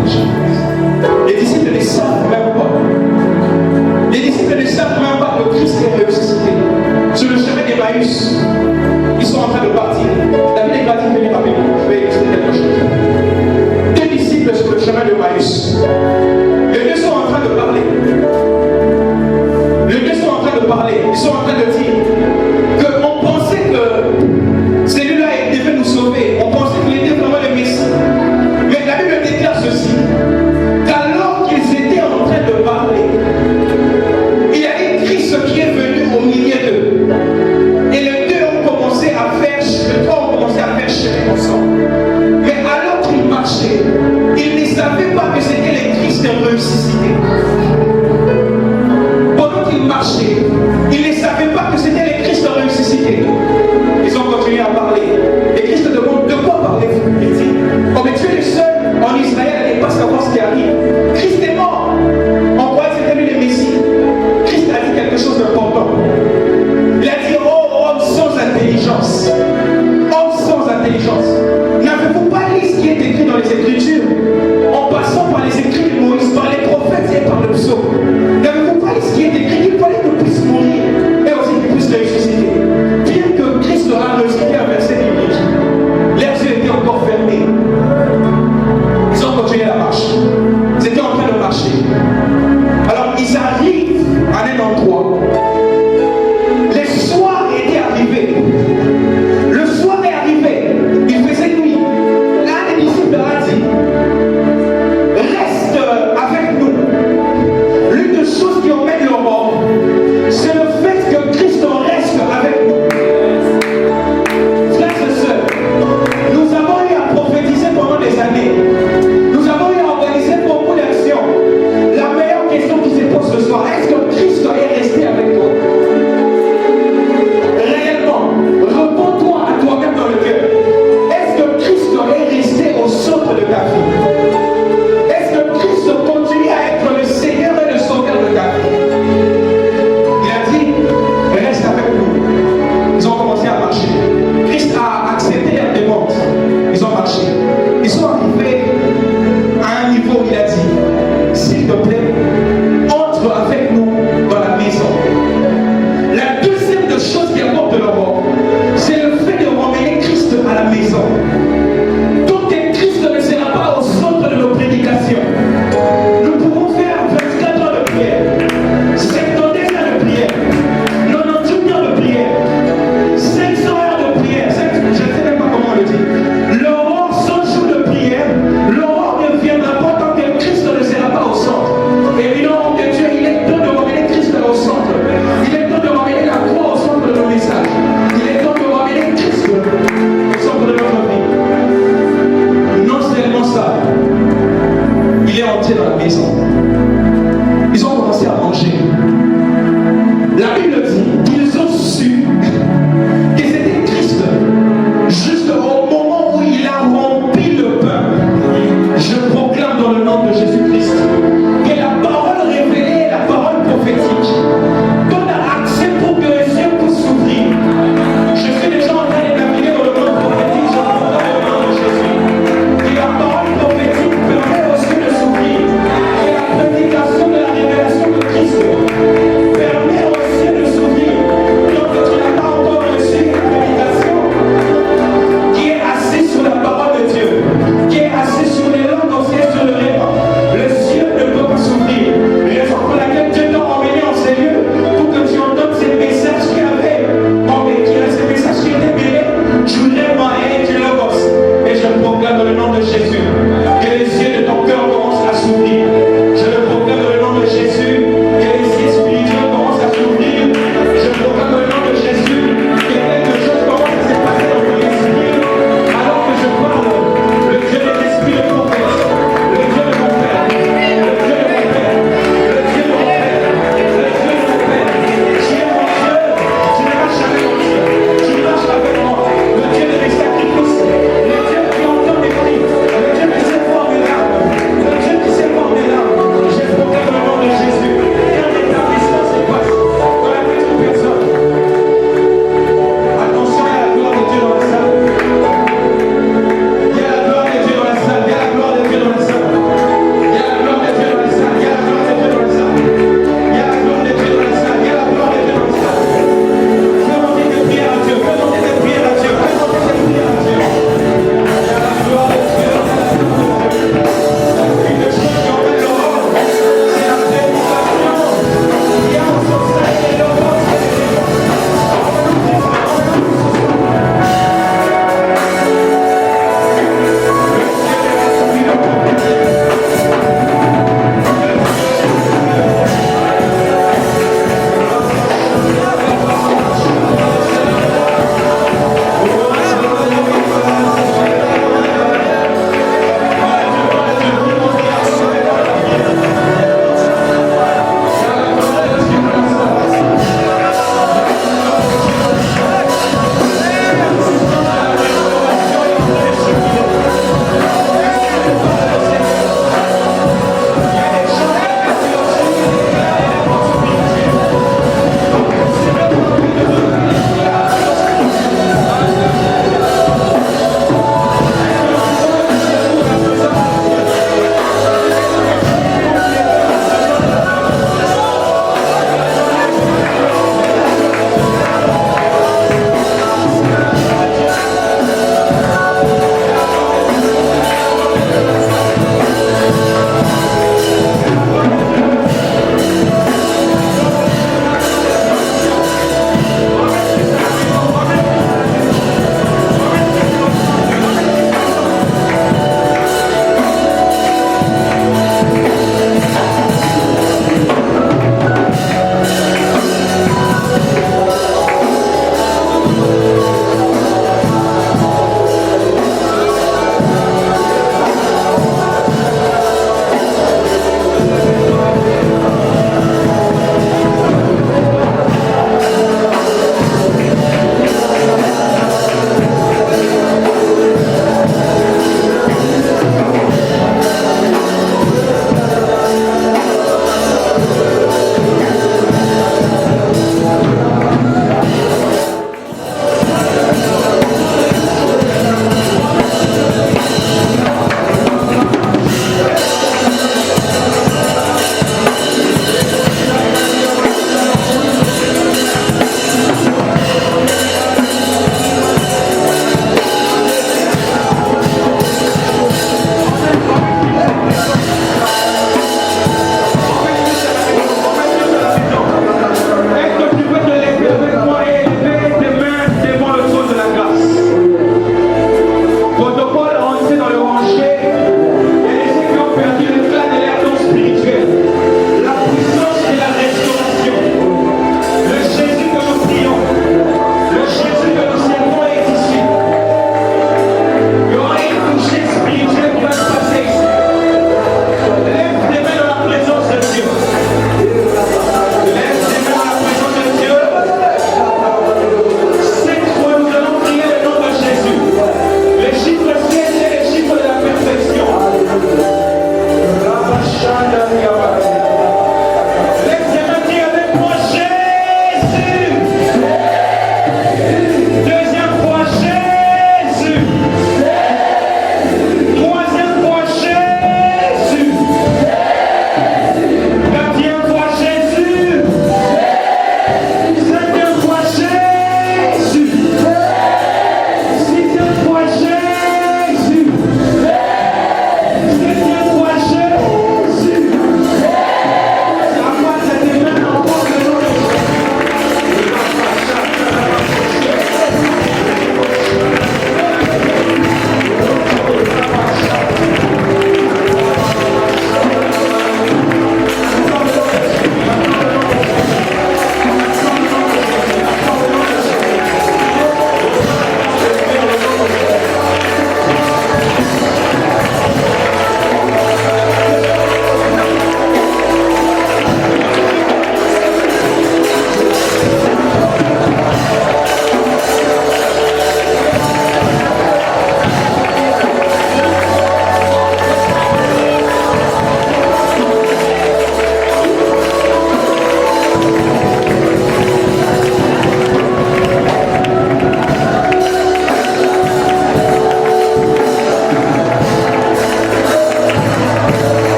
Les disciples ne savent même pas. Les disciples ne savent même pas que Christ est ressuscité. Sur le chemin d'Emmaüs, ils sont en train de partir. David est parti venir rapidement. Je vais expliquer quelque chose. 2 disciples sur le chemin d'Emmaüs. Les deux sont en train de parler. Les deux sont en train de parler. Ils sont en train de dire qu'on pensait que celui-là devait nous sauver. On pensait qu'il était vraiment le Messie. Mais la Bible déclare ceci. Qu'alors qu'ils étaient en train de parler, il y a eu Christ qui est venu au milieu d'eux. Et les deux ont commencé à faire chemin ensemble. Mais alors qu'ils marchaient, ils ne savaient pas que c'était le Christ ressuscité. Pendant qu'ils marchaient, ils ne savaient pas que c'était le Christ ressuscité. Ils ont continué à parler. Et Christ demande: de quoi parlez-vous? Il dit: oh, mais tu es le seul en Israël à ne pas savoir ce qui arrive. Christ est mort. On croit que c'était lui le Messie. Christ a dit quelque chose d'important. Il a dit: oh, homme sans intelligence. Homme sans intelligence. N'avez-vous pas lu ce qui est écrit dans les Écritures? En passant par les écrits de Moïse, par les prophètes et par le psaume. N'avez-vous pas lu ce qui est écrit? Qu'il fallait qu'il puisse mourir et aussi qu'il puisse ressusciter. Bien que Christ a ressuscité un verset biblique, leurs yeux étaient encore fermés. Ils ont continué la marche. Ils étaient en train de marcher. Alors ils arrivent à un endroit. Le soir était arrivé. Le soir est arrivé. Il fait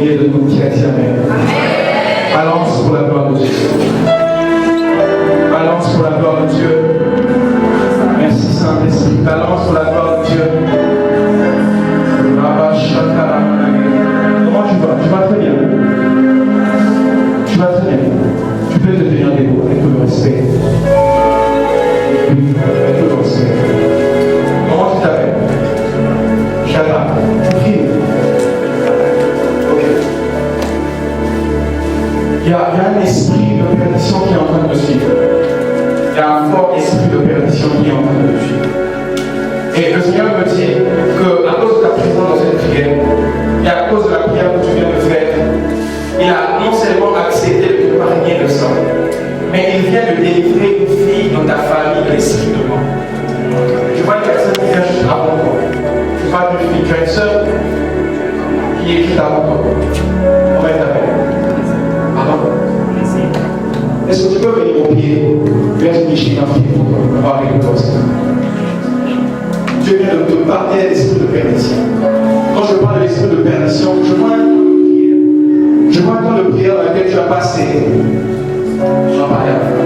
prier de nous qui a dit Amen. Balance pour la gloire de Dieu. Balance pour la gloire de Dieu. Merci Saint-Esprit. Balance pour la gloire de Dieu. Comment tu vas? Tu vas très bien. Tu vas très bien. Tu peux te tenir debout avec tout le respect. Oui, avec tout le respect. Comment tu t'appelles? Chana. Tu pries. Ok. Il y a un esprit de perdition qui est en train de me suivre. Il y a un fort esprit de perdition qui est en train de me suivre. Et le Seigneur me dit qu'à cause de ta présence dans cette prière, et à cause de la prière que tu viens de faire, il a non seulement accepté de te pardonner le sang, mais il vient de délivrer une fille dans ta famille de l'esprit de mort. Tu vois une personne qui vient juste avant toi. Tu vois une fille, tu as une soeur qui est juste avant toi. Comment elle t'appelle? Pardon? Est-ce que tu peux venir au pied? Viens te nicher un pied pour toi. On va avec le Seigneur. Dieu vient de te parler à l'esprit de perdition. Quand je parle de l'esprit de perdition, je vois un temps de prière. Je vois un temps de prière dans lequel tu as passé. J'en parle à vous.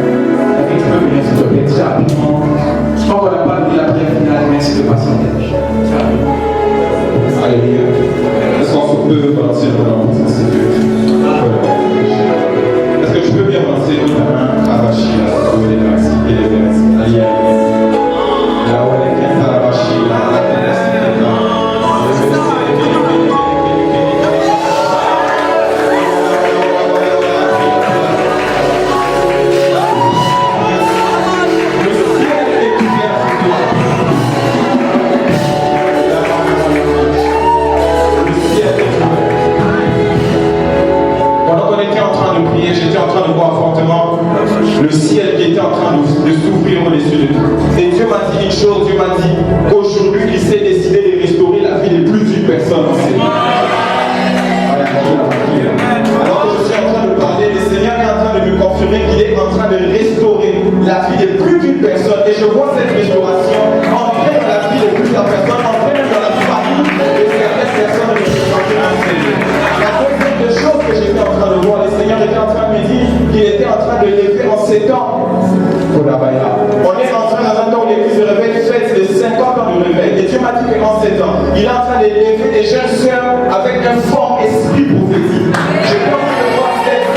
Tu peux venir, s'il te plaît, très rapidement. Je crois qu'on n'a pas dit la prière finale, mais c'est le passage. Alléluia. Est-ce qu'on peut balancer le nom pour ça? Est-ce que tu peux bien balancer ta main à la chine, à les grâces et les grâces? Alléluia. Là où elle est à la chine, à la grâce et les grâces. J'étais en train de voir fortement le ciel qui était en train de s'ouvrir au-dessus de tout. Et Dieu m'a dit une chose, Dieu m'a dit qu'aujourd'hui il s'est décidé de restaurer la vie de plus d'une personne. Alors que je suis en train de parler, le Seigneur est en train de me confirmer qu'il est en train de restaurer la vie de plus d'une personne. Et je vois cette restauration entrer dans la vie de plusieurs personnes, entrer dans la famille de certaines personnes de la deuxième des choses que j'étais en train de voir, le Seigneur était en train de me dire qu'il était en train de lever en 7 ans. On est en train dans un temps où l'église de réveil fête les 50 ans du réveil. Et Dieu m'a dit qu'en 7 ans, il est en train de lever des jeunes sœurs avec un fort esprit prophétique. Je suis en train de voir cette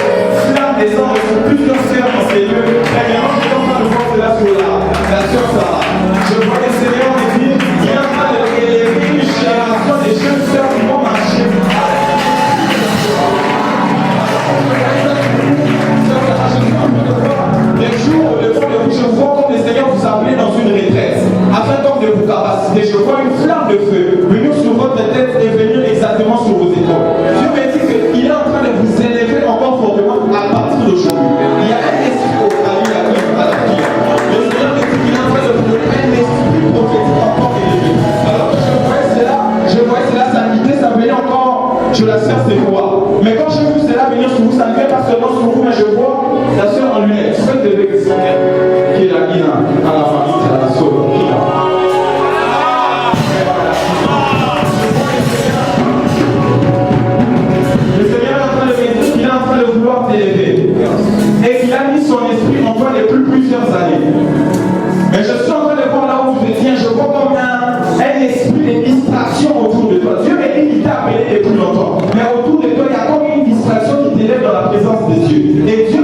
flamme descendre sur plusieurs sœurs dans ces lieux. Premièrement, je suis en train de voir cela sur la sœur Sarah. Je vois le Seigneur me dire qu'il est en train de élever une génération des jeunes sœurs qui vont marcher. Les jours, le temps de vous, je vois comme le Seigneur vous appelez dans une retraite, afin donc de vous capaciter. Je vois une flamme de feu venir sur votre tête et venir exactement sur vos épaules. Dieu me dit qu'il est en train de vous élever encore fortement à partir d'aujourd'hui. Il y a un esprit au palais à la prière. Le Seigneur me dit qu'il est en train de vous donner un esprit prophétique encore élevé. Alors que je voyais cela s'agiter, ça venait encore sur la sœur Séphora. Mais quand j'ai vu cela venir sur vous, ça ne vient pas seulement sur vous, mais je vois la sœur en lunettes, celle de l'extérieur, qui est la Guina, à la famille, c'est la sœur Guina. Le Seigneur est en train de me dire qu'il est en train de vouloir t'élever. Et qu'il a mis son esprit en toi depuis plusieurs années. Mais je suis en train de voir là où je tiens, je vois comme un esprit de distraction autour de toi. Dieu m'a dit qu'il t'a appelé depuis longtemps. Mais autour de toi, il y a comme une distraction qui t'élève dans la présence de Dieu. Et Dieu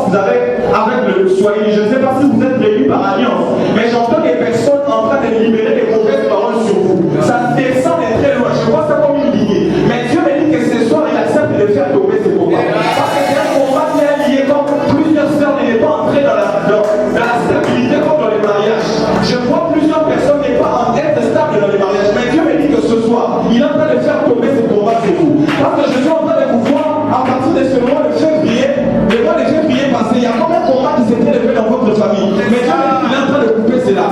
différence avec le Swahili. Je ne sais pas si vous êtes réunis par alliance, mais j'entends des personnes en train de libérer des mauvaises paroles sur vous. Ça descend de très loin. Je vois ça comme une lignée. Mais Dieu me dit que ce soir, il accepte de faire tomber ces combats. Parce que c'est un combat qui est lié comme plusieurs sœurs n'est pas entrées dans la stabilité comme dans les mariages. Je vois plusieurs personnes n'est pas en être stable dans les mariages. Mais Dieu me dit que ce soir, il est en train de faire tomber ces combats sur vous. Parce que je suis en train de vous voir à partir de ce mois de février, parce qu'il y a combien de combats qui s'étaient levés dans votre famille. Mais Dieu me dit qu'il est en train de couper cela.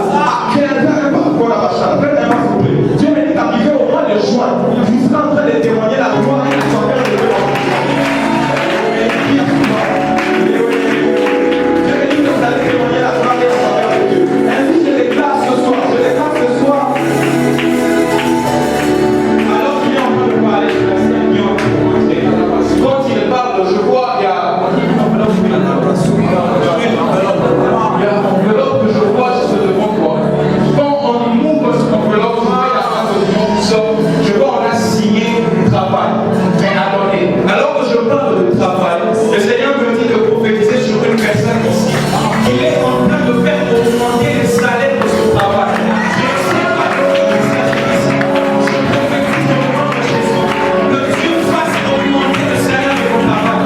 Dieu me dit qu'arrivé au mois de juin, vous serez en train de témoigner la gloire et la santé de Dieu. Dieu me dit que vous allez témoigner la gloire et la santé de Dieu. Ainsi je déclare ce soir, alors qu'il est en train de parler, je laisse quelqu'un entrer. Quand il parle, je vois, il y a enveloppe que je vois juste devant toi. Quand on ouvre cette enveloppe, je vois on a signé travail. Mais attendez, alors que je parle de travail, le Seigneur me dit de prophétiser sur une personne ici. Il est en train de faire augmenter les salaires de son travail. Je ne sais pas de qui il s'agit ici. Je prophétise au nom de Jésus. Que Dieu fasse augmenter le salaire de ton travail.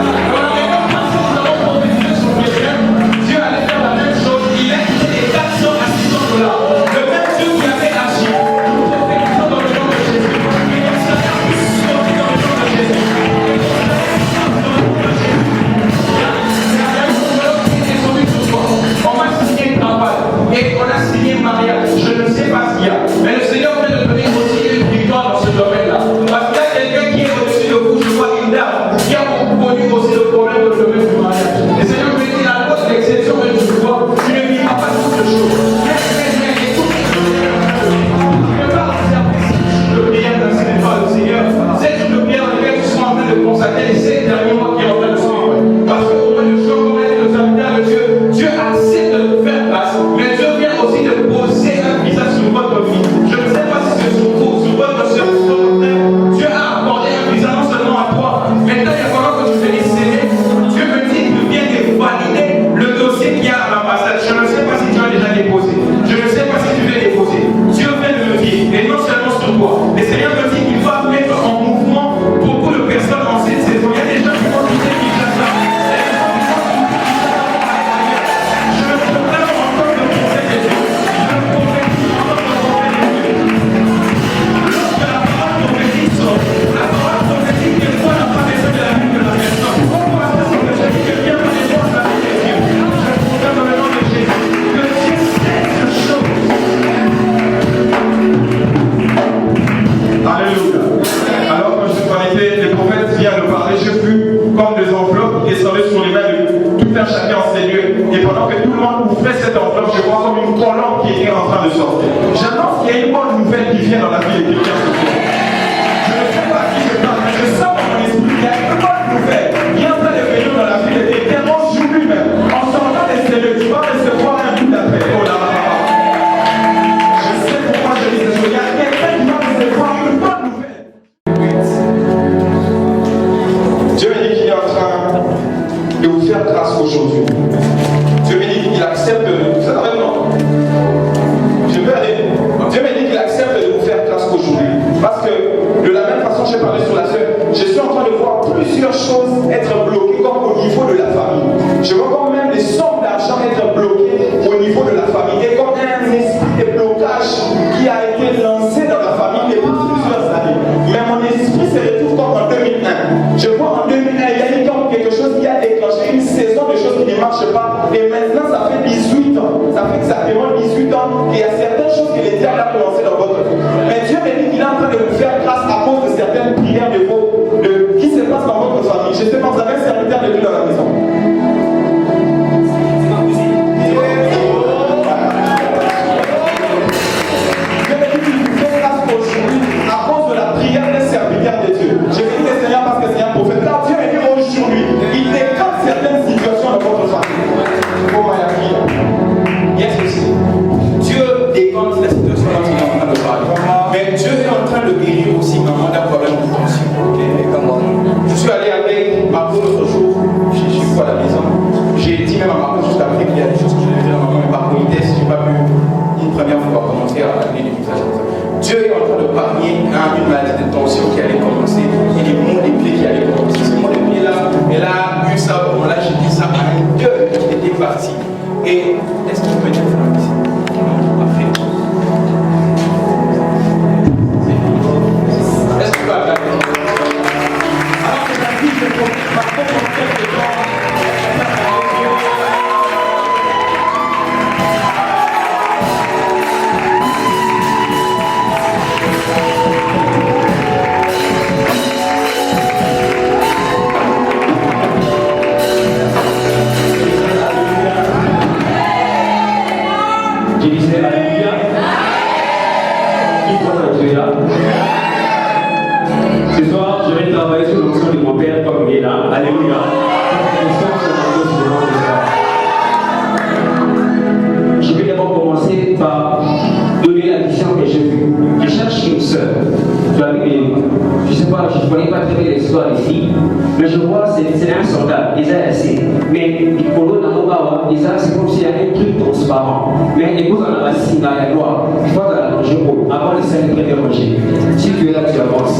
Dieu allait faire la même chose, il a quitté les 400 à 600 dollars. Le même Dieu qui avait agi, nous prophétisons dans le nom de Jésus. Et nos salaires puissent monter dans le nom de Jésus. Et nos salaires sortent dans le nom de Jésus. Il y a une enveloppe qui est descendue ce soir. On m'a signé le travail et on a signé le mariage. Je ne sais pas ce qu'il y a. Mais le Seigneur vient de donner aussi une victoire dans ce domaine-là. Parce qu'il y a quelqu'un qui est au-dessus de vous, je vois une dame qui a connu aussi le problème de domaine du mariage. Le Seigneur me dit la loi de l'exception de tu vois, tu ne vivras pas toutes les choses. Mais écoute, je ne parle pas de prière d'un cinéma, le Seigneur. C'est une prière dans laquelle tu seras en train de consacrer les 7 derniers mois qui est en train de suivre. Parce qu'au mois de juin, comme elle est le serviteur de Dieu, Dieu accepte de faire grâce, mais Dieu vient aussi de poser un visage sur votre vie. Je ne sais pas si c'est sur vous, sur votre soeur, sur votre frère. Dieu a accordé un visage non seulement à toi, maintenant il y a vraiment que tu fais les CV. Dieu me dit qu'il vient de valider le dossier qu'il y a à l'ambassade. Je ne sais pas si tu as déjà déposé. Je ne sais pas si tu veux déposer. Dieu vient de me dire, et non seulement sur toi. Le Seigneur me dit qu'il va mettre en mouvement beaucoup de personnes en cette saison. Il y a des gens qui vont quitter Kinshasa. Je me proclame en tant que prophète de Dieu. Je me prophétise en tant que prophète de Dieu. Lorsque la parole prophétique sort, la parole prophétique des fois n'a pas besoin de la vie de la personne. Pourquoi est-ce que je dis que Dieu va défendre la vie de Dieu? Je proclame dans le nom de Jésus que Dieu sait ce chose. Alléluia. Alors que je suis connecté, le prophète vient de parler, j'ai vu comme des enveloppes qui descendaient sur les mains de tout un chacun en ces lieux. Et pendant que tout le monde ouvrait cette enveloppe, je vois comme une colombe qui était en train de sortir. J'annonce qu'il y a une bonne nouvelle qui vient dans la vie de quelqu'un ce soir. Je ne sais pas à qui je parle, mais je sens dans mon esprit qu'il y a une bonne nouvelle qui est en train de venir dans la vie de quelqu'un aujourd'hui même. En sortant des cellules, tu vas recevoir un coup d'appel. Oh là là. Je sais pourquoi je dis ce. Il y a quelqu'un qui va recevoir une bonne nouvelle. Dieu me dit qu'il est en train de vous faire grâce aujourd'hui. Dieu me dit qu'il accepte de vous faire avec moi. Je peux aller. Dieu me dit qu'il accepte de vous faire grâce aujourd'hui. Parce que de la même façon, j'ai parlé sur la sœur, je suis en train de voir plusieurs choses être bloquées comme au niveau de la famille. Je vois quand même des sommes d'argent être bloquées au niveau de la famille. Et comme un esprit de blocage qui a été lancé dans la famille depuis plusieurs années. Mais mon esprit se retrouve comme en 2001. Je vois en 2001, il y a eu comme quelque chose qui a déclenché une saison de choses qui ne marchent pas. Et maintenant, ça fait 18 ans. Ça fait exactement 18 ans qu'il y a certaines choses que les diables ont commencé dans votre vie. Mais Dieu me dit qu'il est en train de vous faire grâce à cause de certaines prières de qui se passent dans votre famille. Je sais pas, vous avez un serviteur de Dieu dans la maison. Dieu me dit qu'il vous fait grâce aujourd'hui à cause de la prière des serviteurs de Dieu. Je dis le Seigneur parce que c'est un prophète. Car Dieu me dit aujourd'hui, il décante certaines situations dans votre famille. Oh ma fille. Yes, aussi. Dieu décante la situation dont il est en train de parler. Mais Dieu est en train de guérir aussi maman d'un problème de tension. Je suis allé avec Marco l'autre jour. une maladie de tension qui allait commencer et des maux des pieds qui allaient commencer. Ce mot des pieds là, elle a eu ça au moment-là, j'ai dit ça à un deuil qui était parti. Et est-ce qu'il peut être là ici? Non, après. Est-ce qu'il peut aller? Alors c'est la vie de par contre en quelque temps. Je disais Alléluia. Qui croit que tu es là? Ce soir, je vais travailler sur l'onction de mon père comme il est là. Alléluia. Je vais d'abord commencer par donner la vision que j'ai vue. Je cherche une sœur. Je ne sais pas, je ne connais pas très bien l'histoire ici, mais je vois c'est un soldat, il est assis. Mais il colonne dans mon bas, c'est comme s'il y avait un truc transparent. Mais il pose en assis dans la gloire. Il faut dans la jour avant le saint de Roger. Si tu es là, tu avances.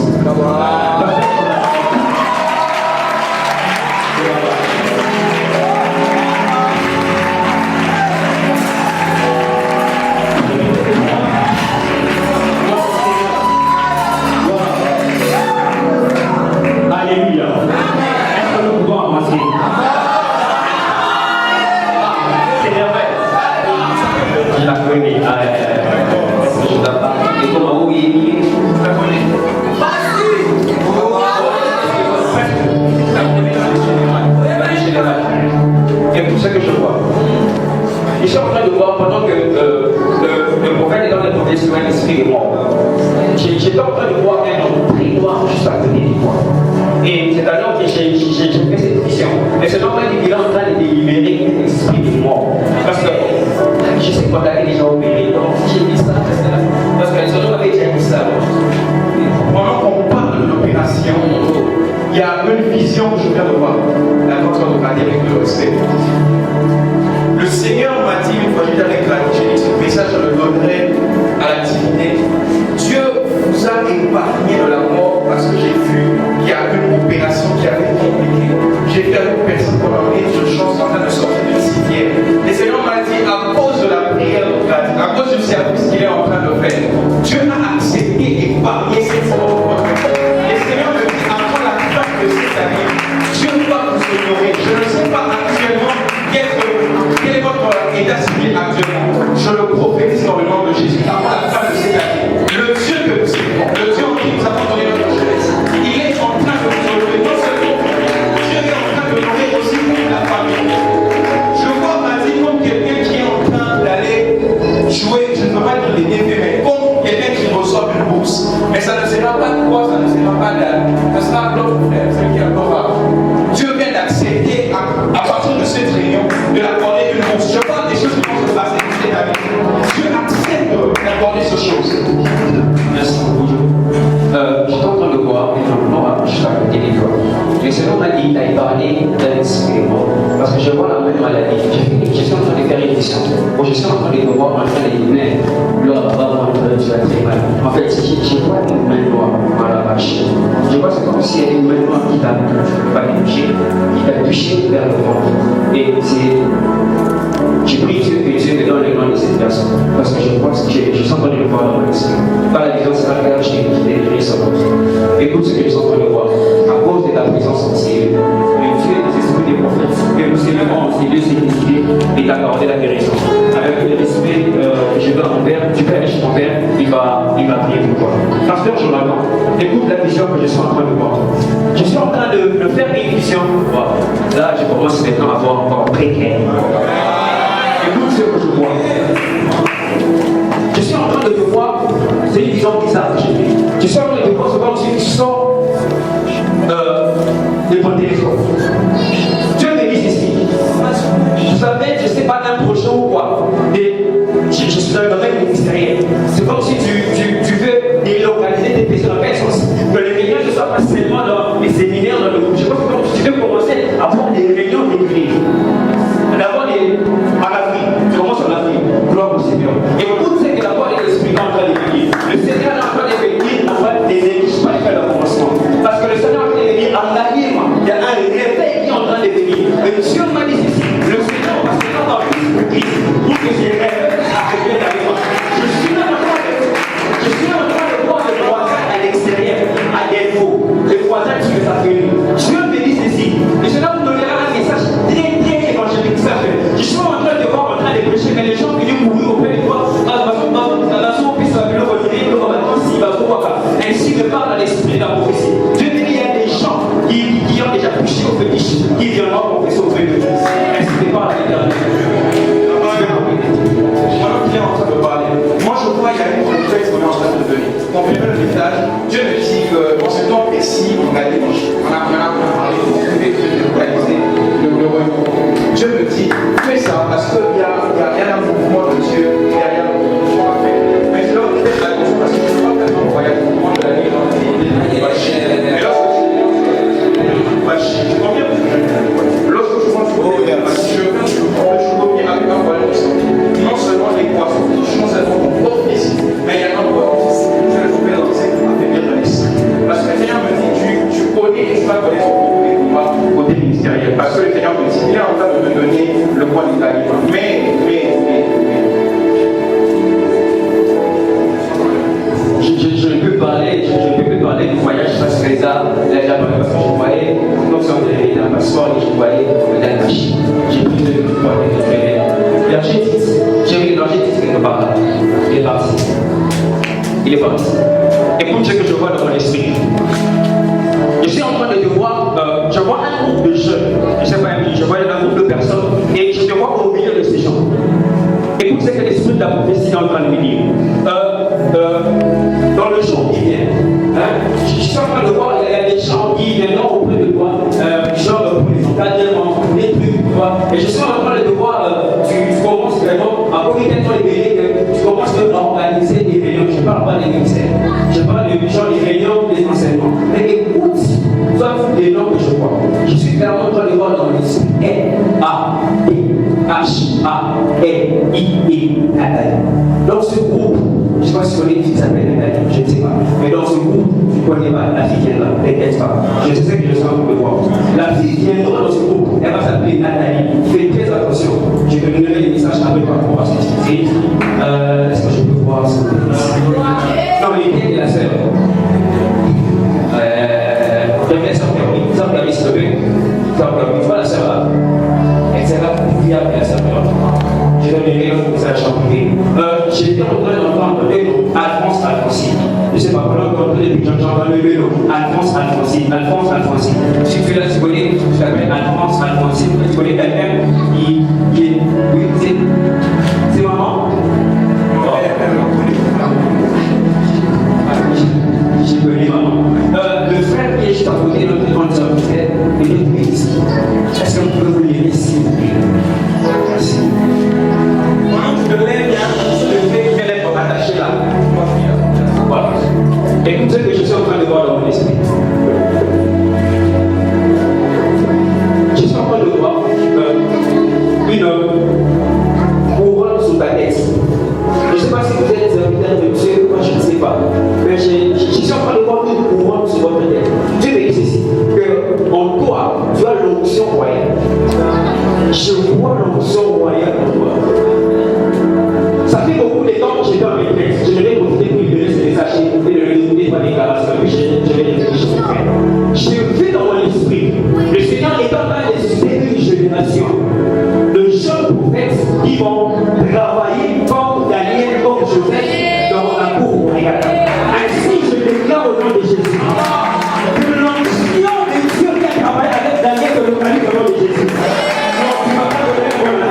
Alléluia. Est-ce que nous pouvons avancer? C'est vrai. Je la connais. Je la parle. Et comment vous y êtes? Je la connais. Et tout ce que je vois. Ils sont en train de voir pendant que le prophète est dans le mauvais soin l'esprit est mort. J'étais en train de voir un homme très noir juste à côté de moi. Et c'est alors que j'ai fait cette vision. Et cet homme il est en train de délibérer l'esprit de mort. Parce que je sais qu'on avait déjà opéré, donc j'ai dit ça parce que les autres avaient déjà dit ça. Pendant qu'on parle de l'opération, il y a une vision que je viens de voir. La porte de parler avec le respect. Le Seigneur m'a dit, une fois j'étais avec la j'ai dit ce message, je le donnerai à la divinité. Dieu vous a épargné de la mort parce que j'ai vu qu'il y a une opération qui avait été compliquée. J'ai vu avec une personne pendant une urgence en train de sortir d'une civière. Le Seigneur m'a dit, à cause de la prière de Claude, à cause du service qu'il est en train de faire, Dieu a accepté d'épargner cette mort. Le Seigneur me dit, avant la fin de cette année, Dieu va vous honorer. Je ne sais pas actuellement quel est votre état civil actuellement. Je le prophétise dans le nom de Jésus. Avant la fin de cette année, le Dieu que nous servons, le Dieu en qui nous avons donné notre jeunesse, il est en train de vous honorer. Non seulement Dieu est en train de honorer aussi la famille. Je vois Madi comme quelqu'un qui est en train d'aller jouer, je ne veux pas dire les défis, mais comme quelqu'un qui reçoit une bourse. Mais ça ne sera pas de quoi, ça ne sera pas d'âme. Ce sera l'autre frère, celui qui est encore là. Dieu vient d'accepter à partir de cette réunion de l'accorder une bourse. Je parle des choses qui vont se passer dans cette année. Dieu accepte d'accorder ces choses. Merci beaucoup. J'étais en train de voir et normalement, je suis à côté des doigts. Le Seigneur m'a dit, il a parlé d'un esprit mort. Parce que je vois la même maladie. Je suis en train de faire une vision. Je suis en train de voir en train de dire, gloire à Baba, tu as très mal. En fait, je vois une main noire dans la vache. Je vois c'est comme s'il y avait une main noire qui t'a touché vers le ventre. Et j'ai pris Dieu que Dieu me donne le nom de cette personne. Parce que je pense que je suis en train de le voir dans mon esprit. Par la vision, c'est la regarde, je t'ai délivré son nom. Écoute ce que je suis en train de voir. À cause de ta présence en ciel, le Dieu des esprits des prophètes, que nous célébrons en ciel, s'est décidé et d'accorder la guérison. Avec le respect que je donne à mon père, tu peux aller chez mon père, il va prier pour toi. Pasteur Jonathan, écoute la vision que je suis en train de voir. Je suis en train de faire une vision. Là, je commence maintenant à voir encore très clair. Écoute ce que je vois. Je suis en train de te voir, c'est une vision bizarre que j'ai fait. Je suis en train de te voir, c'est comme si tu sors de ton téléphone. Dieu me dit ceci. Vous savez, je ne sais pas, un projet ou quoi. Je suis dans le domaine ministériel. C'est comme si tu veux délocaliser tes personnes en quelque sorte. Que les réunions ne soient pas seulement dans les séminaires, dans le groupe. Je pense que tu veux commencer à avoir des réunions d'église. D'avoir des fais ça parce qu'il y a un mouvement de Dieu derrière le mouvement qu'on va faire. Maintenant, faites attention parce que je ne peux pas tellement voyager au moment de la nuit dans les mais lorsque tu conviens, lorsque je mange, je reviens avec un voyage. Non seulement les poissons, non seulement mon propre fils, mais également mon propre fils. Je le fais dans cette affaire de l'esprit. Parce que le Seigneur me dit, tu connais et tu vas connaître ton propre combat côté ministériel. Parce que le Seigneur me dit, il est en train de me donner le point d'Italie. Mais. Je ne peux plus parler du voyage parce que ça, la Japonais, parce que je voyais, non seulement j'avais un passeport et je voyais le Danashi. J'ai pris de j'ai mis l'angétique quelque part. Il est parti. Écoute ce que je vois dans mon esprit. Je suis en train de voir, je vois un groupe de jeunes, je vois un groupe de personnes, et je te vois au milieu de ces gens. Écoute ce que l'esprit de la prophétie est en train de me dire. Dans le jour qui vient, je suis en train de voir, il y a des gens qui viendront auprès de toi, genre pour les encadrements, des trucs, tu vois. Et je suis en train de voir, tu commences vraiment, à communiquer dans les veillées, tu commences à organiser des réunions. Je ne parle pas des ministères, je parle des gens, des réunions, des enseignements. Mais écoute, sauf les noms que je vois. Je suis clairement en train de voir dans l'esprit. H-A-E-I-E. Dans ce groupe, je ne sais pas si tu connais une fille qui s'appelle Nathalie, je ne sais pas. Mais dans ce groupe, tu ne connais pas la fille qui est là, t'inquiète pas. Je sais que je suis en train de voir. La fille qui viendra dans ce groupe, elle va s'appeler Nathalie. Fais très attention. Je te donnerai des messages après par rapport à ce que tu dis. Est-ce que je peux voir ce que tu dis? Non, mais il y a la sœur. Je vais sortir, ça me l'avait sauvé. Tu vois la sœur là? Elle s'est là pour prier après la sœur. Je donnerai un message en privé. J'étais en train d'entendre le vélo, Alphonse. Je ne sais pas, pendant qu'on entend depuis j'entends le vélo, Alphonse. Si tu es là, tu connais, tu t'appelles Alphonse. Tu connais quelqu'un qui est. Oui, c'est maman? J'ai connu maman. Le frère qui est juste à côté de notre grande sœur, il est ici. Est-ce que vous pouvez vous lire ici? Merci. Je lève le fait qu'elle est attachée là. Voilà. Écoute ce que je suis en train de voir dans mon esprit. Je suis en train de voir une couronne sous ta tête. Je ne sais pas si vous êtes serviteur de Dieu, moi je ne sais pas. Mais je suis en train de voir une couronne sur votre tête. Dieu me dit ceci, que en toi, tu as l'onction royale. Je vois l'onction royale en toi. Ça fait beaucoup de temps que j'étais en maîtrise. Je vais profiter pour lui donner ce message et de le donner par les caras. Je vais les faire. Je vis dans mon esprit. Le Seigneur est en train de susciter une génération de jeunes prophètes qui vont travailler comme Daniel, comme Joseph dans la cour royale. Ainsi, je déclare au nom de Jésus que l'onction de Dieu qui a travaillé avec Daniel, que le au nom de Jésus. Non, tu ne vas pas donner un bon là.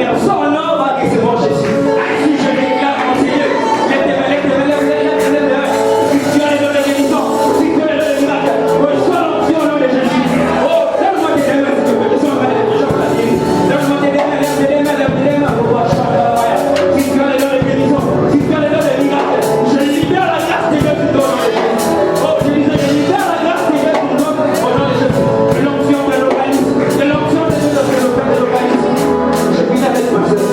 personne va recevoir Jésus. Ainsi je déclare mon Seigneur, si tu es dans la guérison, si tu es dans le miracle, reçois l'onction au nom de Jésus. Oh, donne-moi tes mains, s'il te plaît, laisse-moi parler de gens la vie. Donne-moi tes mains, pour voir si tu es dans la guérison, si tu es dans le miracle, je libère la grâce de Dieu sur ton nom de Jésus. Oh, je disais, je libère la grâce de Dieu sur ton nom de Jésus. L'onction de l'organisme, de l'onction de Dieu sur le père de l'organisme. Je prie avec ma soeur.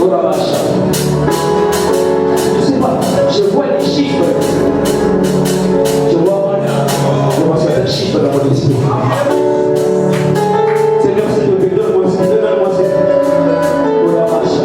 Oh, la vache. Je sais pas, je vois les chiffres. Je vois certains chiffres dans mon esprit. Seigneur, s'il te plaît, donne-moi ça. Oh, la vache.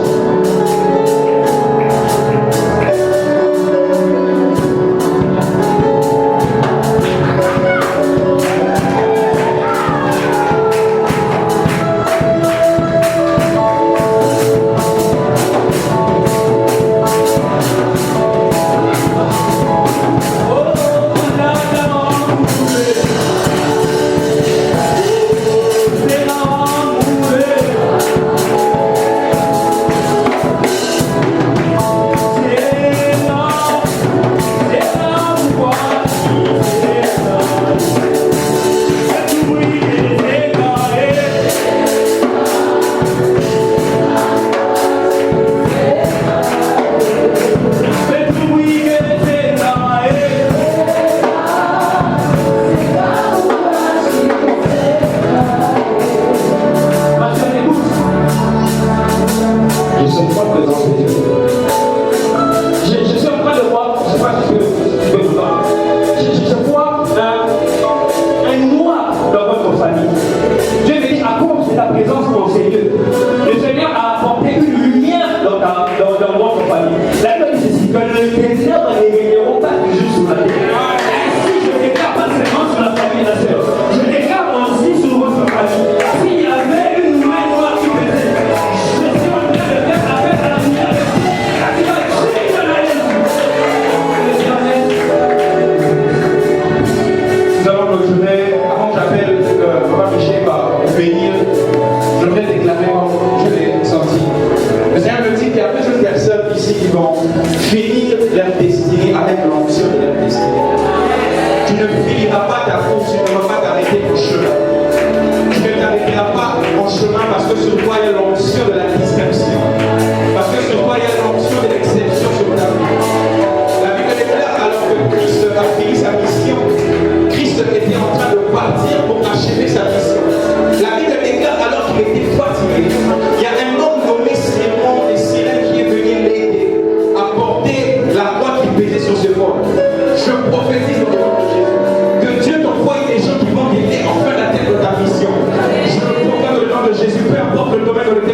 Jésus, peu importe le domaine dans lequel